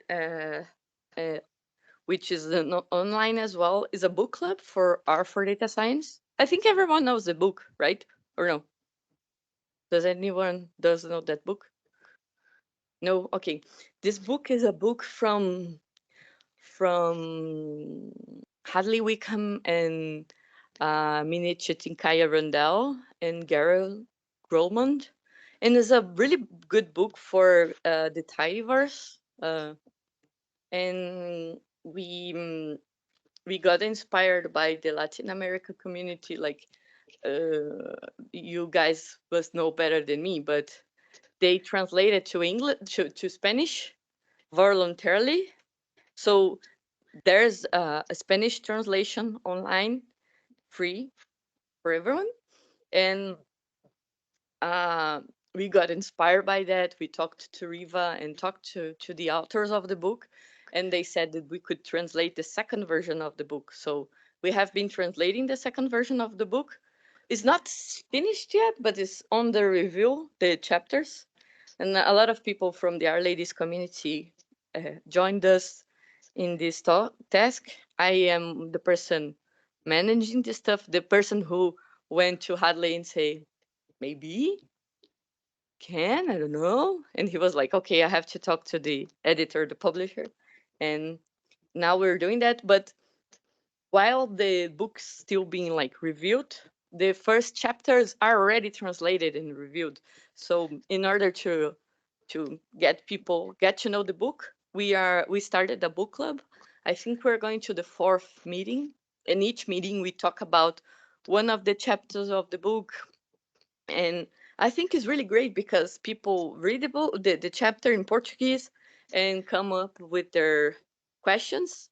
which is online as well, is a book club for R for Data Science. I think everyone knows the book, right? Or no? Does anyone does know that book? No? Okay. This book is a book from Hadley Wickham and Minnie Chetinkaya Rundell and Gary Grolmond. And it's a really good book for the tidyverse. And we got inspired by the Latin America community. Like, you guys must know better than me, but they translated to English to Spanish voluntarily. So there's a Spanish translation online, free for everyone, and uh, we got inspired by that. We talked to Riva and talked to the authors of the book, and they said that we could translate the second version of the book. So we have been translating the second version of the book. It's not finished yet, but it's on the review, the chapters. And a lot of people from the Our Ladies community joined us in this task. I am the person managing this stuff, the person who went to Hadley and say, maybe can, I don't know. And he was like, okay, I have to talk to the editor, the publisher. And now we're doing that. But while the book's still being like reviewed, the first chapters are already translated and reviewed. So in order to get people get to know the book, we started a book club. I think we're going to the fourth meeting. In each meeting we talk about one of the chapters of the book. And I think it's really great because people read the book, the chapter in Portuguese, and come up with their questions.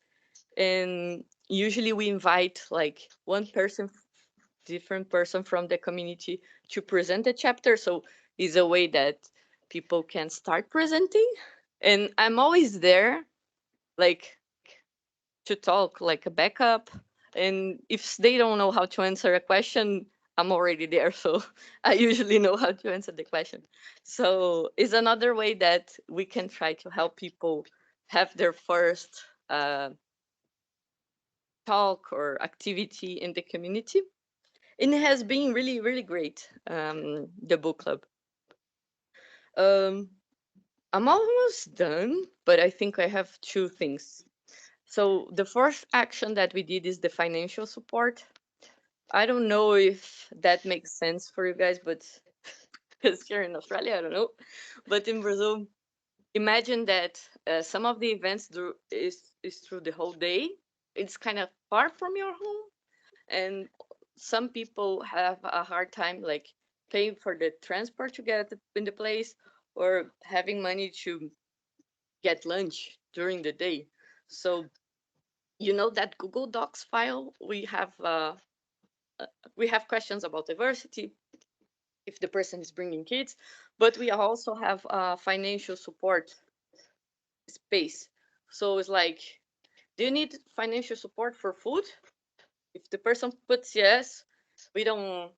And usually we invite like one person, different person from the community to present the chapter. So it's a way that people can start presenting. And I'm always there, like, to talk, like a backup. And if they don't know how to answer a question, I'm already there. So I usually know how to answer the question. So it's another way that we can try to help people have their first talk or activity in the community. And it has been really, really great, the book club. Um, I'm almost done, but I think I have two things. So the first action that we did is the financial support. I don't know if that makes sense for you guys, but because here in Australia, I don't know. But in Brazil, imagine that some of the events is through the whole day. It's kind of far from your home, and some people have a hard time like paying for the transport to get in the place or having money to get lunch during the day. So you know that Google Docs file we have questions about diversity if the person is bringing kids, but we also have financial support space. So it's like, do you need financial support for food? If the person puts yes, we don't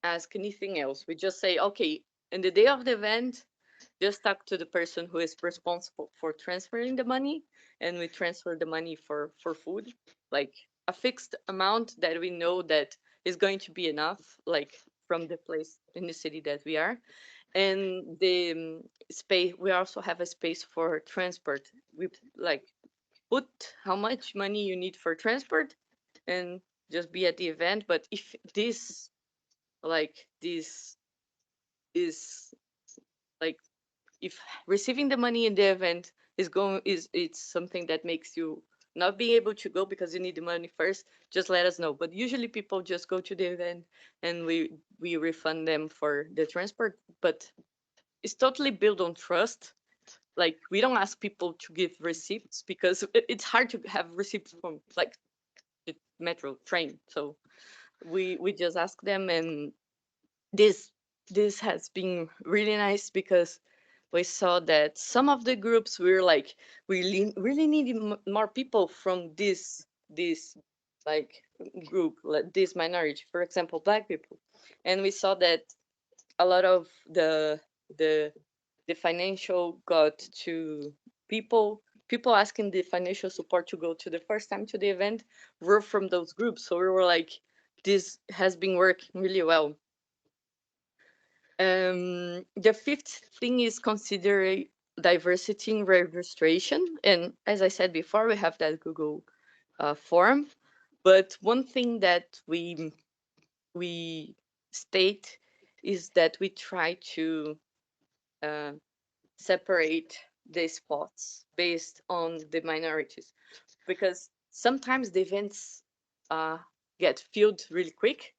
ask anything else. We just say, okay, in the day of the event, just talk to the person who is responsible for transferring the money, and we transfer the money for food, like a fixed amount that we know that is going to be enough, like from the place in the city that we are. And the space, we also have a space for transport. We like put how much money you need for transport and just be at the event. But if this this is like, if receiving the money in the event is it's something that makes you not be able to go because you need the money first, just let us know. But usually people just go to the event and we refund them for the transport. But it's totally built on trust. Like, we don't ask people to give receipts because it's hard to have receipts from like the metro train. So we just ask them. And this this has been really nice because we saw that some of the groups were like, we really needed more people from this like group, like this minority, for example, Black people. And we saw that a lot of the the financial got to people asking the financial support to go to the first time to the event were from those groups. So we were like, this has been working really well. The fifth thing is consider diversity in registration. And as I said before, we have that Google form. But one thing that we state is that we try to uh, separate the spots based on the minorities, because sometimes the events get filled really quick.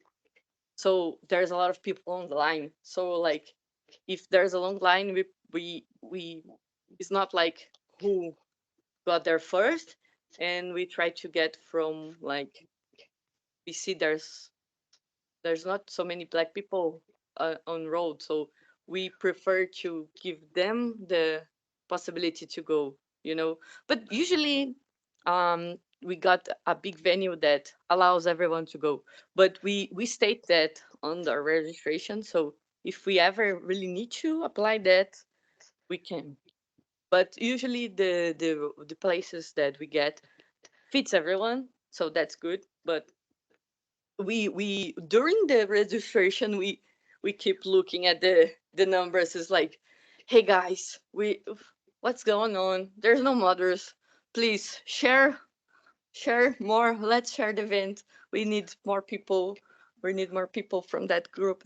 So there's a lot of people on the line. So like, if there's a long line, we it's not like who got there first, and we try to get from like, we see there's not so many Black people on road, so we prefer to give them the possibility to go, you know. But usually we got a big venue that allows everyone to go, but we state that on the registration. So if we ever really need to apply that, we can. But usually the places that we get fits everyone, so that's good. But we during the registration we keep looking at the numbers. It's like, hey guys, what's going on? There's no mothers. Please share more. Let's share the event. We need more people. We need more people from that group.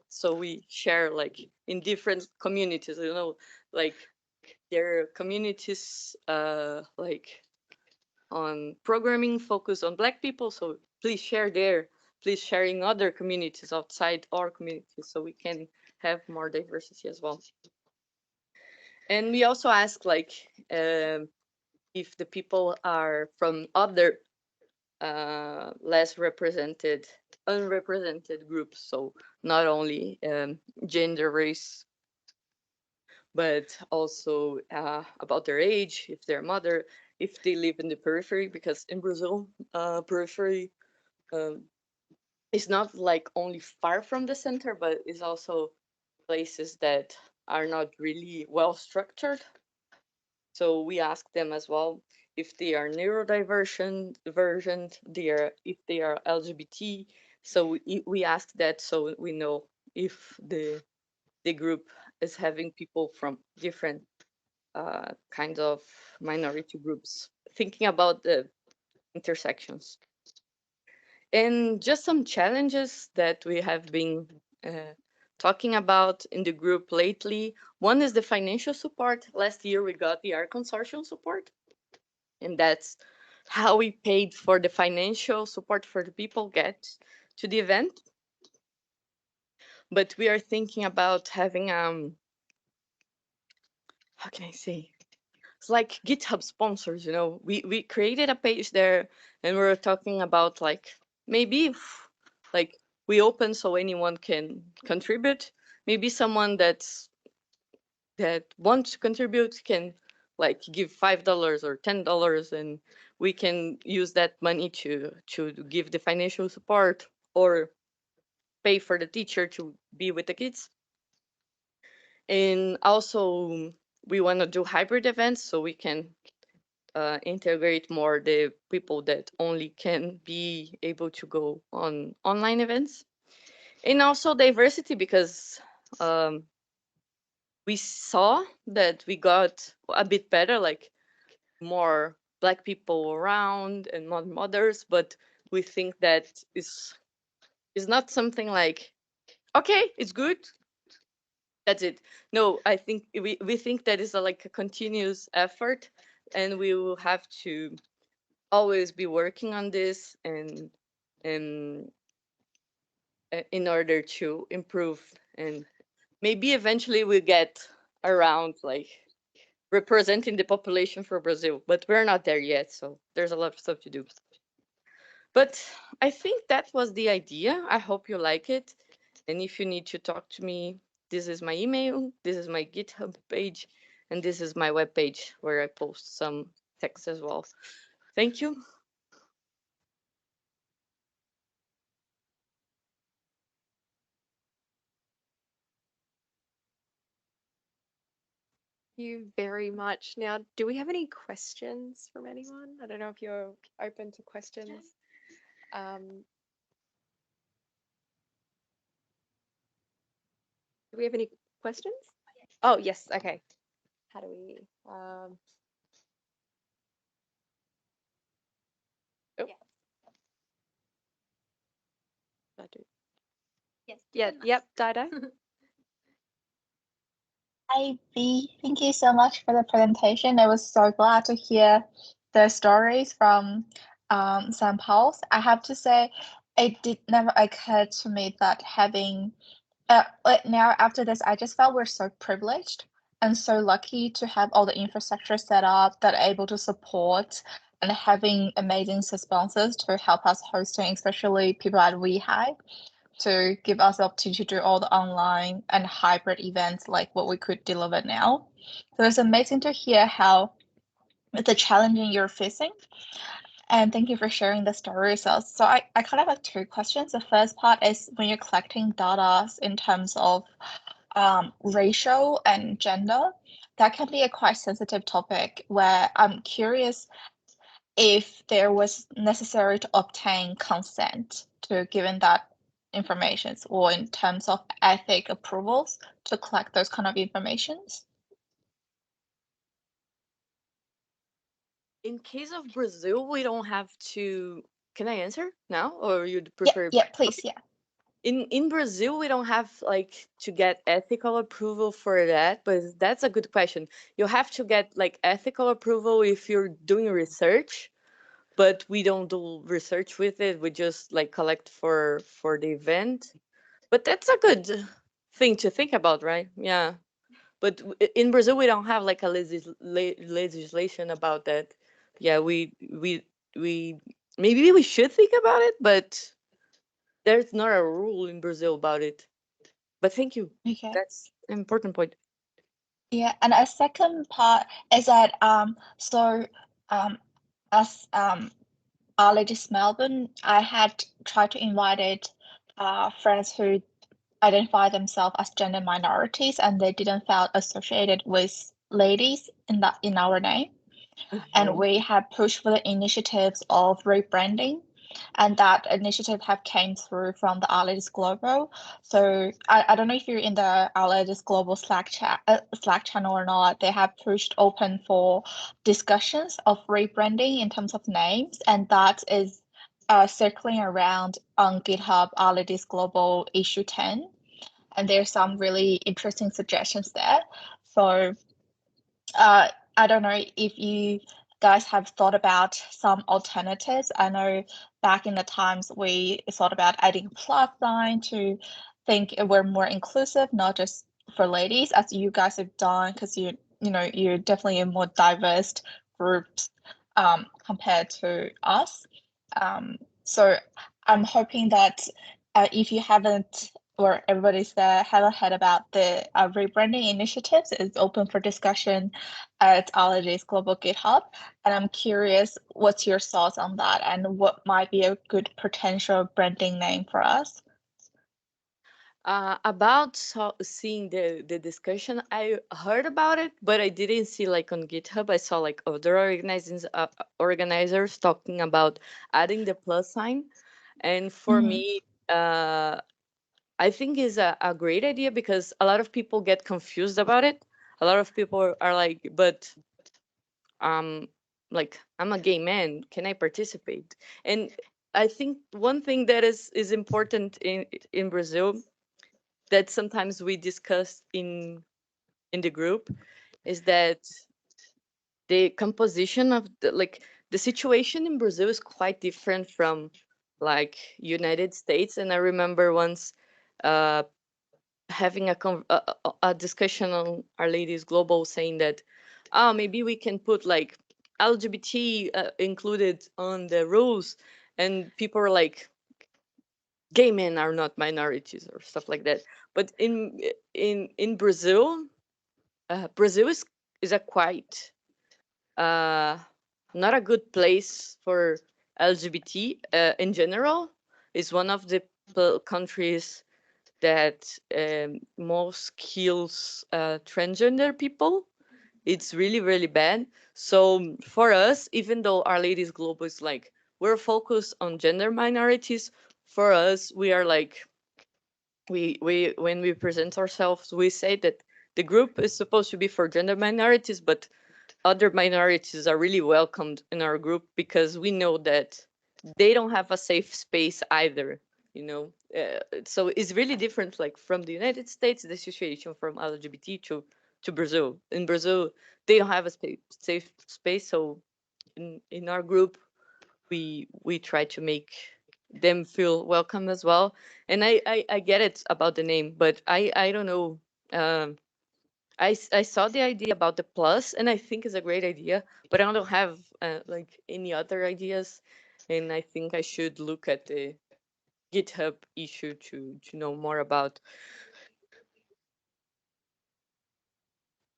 So we share like in different communities. Like there are communities like on programming focus on Black people. So please share there. Please share in other communities outside our community so we can have more diversity as well. And we also ask like if the people are from other less represented, unrepresented groups. So not only gender, race, but also about their age, if they're mother, if they live in the periphery, because in Brazil, periphery is not like only far from the center, but is also places that are not really well structured. So we ask them as well if they are neurodivergent, if they are LGBT. So we ask that so we know if the group is having people from different kinds of minority groups, thinking about the intersections. And just some challenges that we have been talking about in the group lately. One is the financial support. Last year we got the art consortium support, and that's how we paid for the financial support for the people get to the event. But we are thinking about having how can I say, it's like GitHub sponsors. We created a page there, and we're talking about like maybe like we open so anyone can contribute. Maybe someone that wants to contribute can like give $5 or $10, and we can use that money to give the financial support or pay for the teacher to be with the kids. And also we want to do hybrid events so we can integrate more the people that only can be able to go on online events. And also diversity, because we saw that we got a bit better, like more Black people around and more mothers, but we think that is not something like, okay, it's good, that's it. No, I think we think that is like a continuous effort, and we will have to always be working on this and in order to improve, and maybe eventually we get around like representing the population for Brazil, but we're not there yet, so there's a lot of stuff to do. But I think that was the idea. I hope you like it. And if you need to talk to me, this is my email, this is my GitHub page, and this is my webpage where I post some text as well. Thank you. Thank you very much. Now, do we have any questions from anyone? I don't know if you're open to questions. Do we have any questions? Oh, yes. Okay. How do we? Oh. Yeah. I do. Yes. Yeah. Yep. Dido. Hi, B. Thank you so much for the presentation. I was so glad to hear the stories from São Paulo. I have to say, it did never occur to me that having like now after this, I just felt we're so privileged and so lucky to have all the infrastructure set up that are able to support and having amazing sponsors to help us hosting, especially people at WeHive, to give us the opportunity to do all the online and hybrid events like what we could deliver now. So it's amazing to hear how the challenging you're facing. And thank you for sharing the stories. So I kind of have two questions. The first part is when you're collecting data in terms of racial and gender, that can be a quite sensitive topic where I'm curious if there was necessary to obtain consent to given that information, or in terms of ethic approvals to collect those kind of informations? In case of Brazil, we don't have to. Can I answer now, or you'd Yeah, prefer? yeah, please, yeah. In Brazil, we don't have like to get ethical approval for that, but that's a good question. You have to get like ethical approval if you're doing research, but we don't do research with it. We just like collect for the event. But that's a good thing to think about, right? Yeah. But in Brazil, we don't have like a legislation about that. Yeah, we maybe we should think about it, but there's not a rule in Brazil about it. But thank you. Okay. That's an important point. Yeah, and a second part is that so as our Ladies Melbourne, I had tried to invite friends who identify themselves as gender minorities, and they didn't feel associated with ladies in our name. And we have pushed for the initiatives of rebranding, and that initiative have came through from the Ladies Global. So I don't know if you're in the Ladies Global Slack channel or not. They have pushed open for discussions of rebranding in terms of names, and that is circling around on GitHub Ladies Global issue 10. And there's some really interesting suggestions there. So I don't know if you guys have thought about some alternatives. I know back in the times we thought about adding a plus sign to think we're more inclusive, not just for ladies, as you guys have done, because you're definitely a more diverse groups compared to us. So I'm hoping that if you haven't or everybody's there haven't heard about the rebranding initiatives, it's open for discussion at Allergies Global GitHub. And I'm curious, what's your thoughts on that and what might be a good potential branding name for us? About seeing the discussion, I heard about it, but I didn't see like on GitHub. I saw like other organizers talking about adding the plus sign, and for me, I think is a great idea because a lot of people get confused about it. A lot of people are like, but um, like I'm a gay man, can I participate? And I think one thing that is important in Brazil that sometimes we discuss in the group is that the composition of the situation in Brazil is quite different from like United States. And I remember once uh, having a discussion on Our Ladies Global saying that, oh, maybe we can put like LGBT included on the rules, and people are like, gay men are not minorities or stuff like that. But in Brazil, Brazil is a quite uh, not a good place for LGBT in general. It's one of the countries that most kills transgender people. It's really, really bad. So for us, even though Our Ladies Global is like, we're focused on gender minorities, for us, we are like, we when we present ourselves, we say that the group is supposed to be for gender minorities, but other minorities are really welcomed in our group because we know that they don't have a safe space either, you know. So it's really different, like from the United States, the situation from LGBT to Brazil. In Brazil, they don't have a safe space, so in our group, we try to make them feel welcome as well. And I get it about the name, but I don't know. I saw the idea about the plus, and I think it's a great idea, but I don't have like any other ideas, and I think I should look at the GitHub issue to know more about.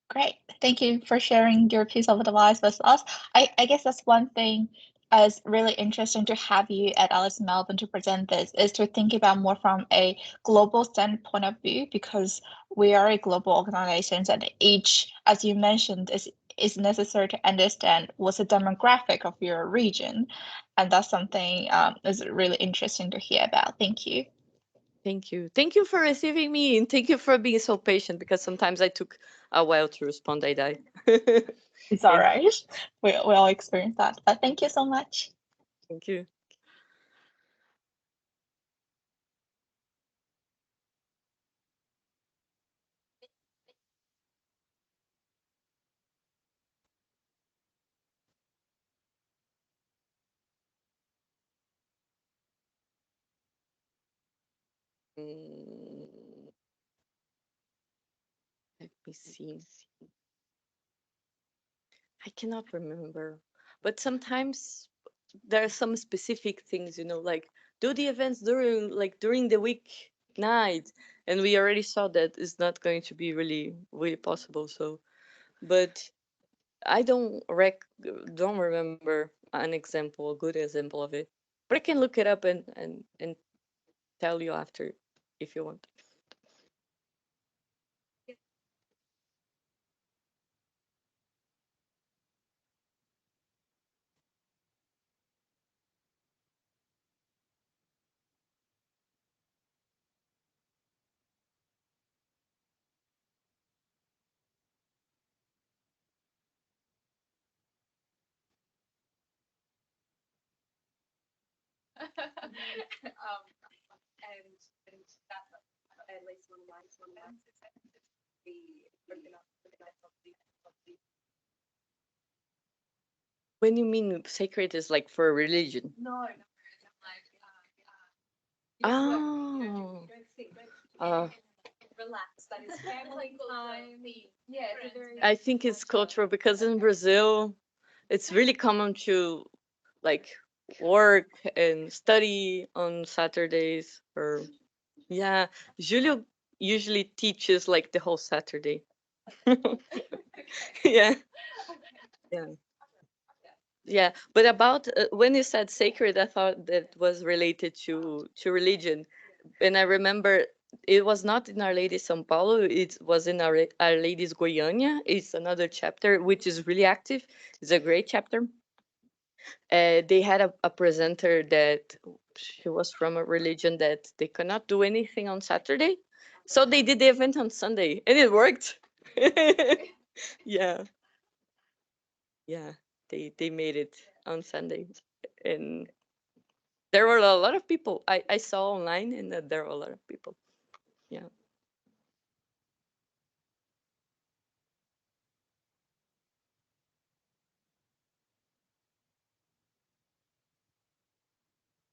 Great. Thank you for sharing your piece of advice with us. I guess that's one thing is really interesting to have you at Alice Melbourne to present this is to think about more from a global standpoint of view because we are a global organization and each, as you mentioned, is is necessary to understand what's the demographic of your region, and that's something is really interesting to hear about. Thank you. Thank you. Thank you for receiving me, and thank you for being so patient because sometimes I took a while to respond. I died. It's all right. We all experience that, but thank you so much. Thank you. Mm, let me see. I cannot remember, but sometimes there are some specific things, like do the events during the week night, and we already saw that it's not going to be really possible. So, but I don't remember an example, a good example of it, but I can look it up and tell you after if you want. When you mean sacred is like for a religion? Oh. Relax. That is family time. Yeah, it's a very. I think it's cultural because in Brazil, it's really common to like work and study on Saturdays or yeah, Julio usually teaches like the whole Saturday. Yeah. Yeah. Yeah, but about when you said sacred, I thought that was related to religion, and I remember it was not in Our Lady São Paulo. It was in Our Lady's Goiânia. It's another chapter which is really active. It's a great chapter. They had a presenter that she was from a religion that they cannot do anything on Saturday, so they did the event on Sunday, and it worked. Yeah, yeah, they made it on Sunday, and there were a lot of people. I saw online, and that there were a lot of people. Yeah,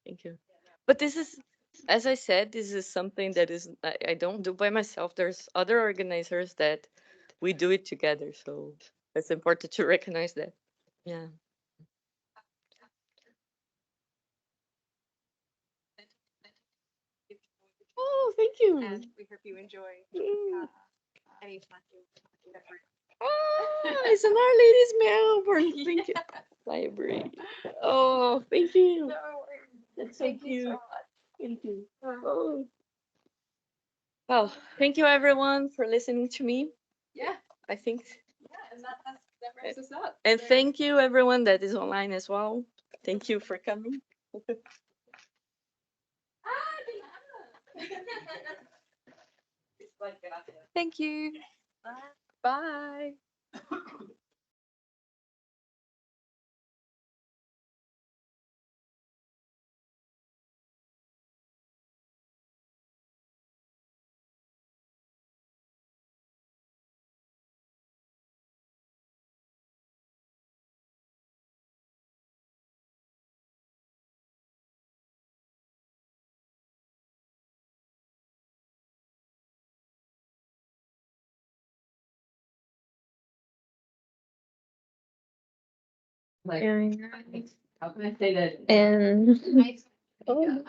thank you. But this is, as I said, this is something that is I don't do by myself. There's other organizers that we do it together. So it's important to recognize that. Yeah. Oh, thank you. And we hope you enjoy Mm. any time you Oh, it's an Our Lady's Melbourne. Thank you. Library. Oh, thank you. That's so cute. Thank you. Oh. Well, thank you everyone for listening to me. Yeah. I think. Yeah, and that wraps us up. And thank you everyone that is online as well. Thank you for coming. Thank you. Bye. How can I say that? And oh,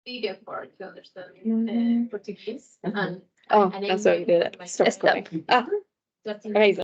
media part to understand Portuguese. Oh, that's what we did. Stop. Ah, amazing.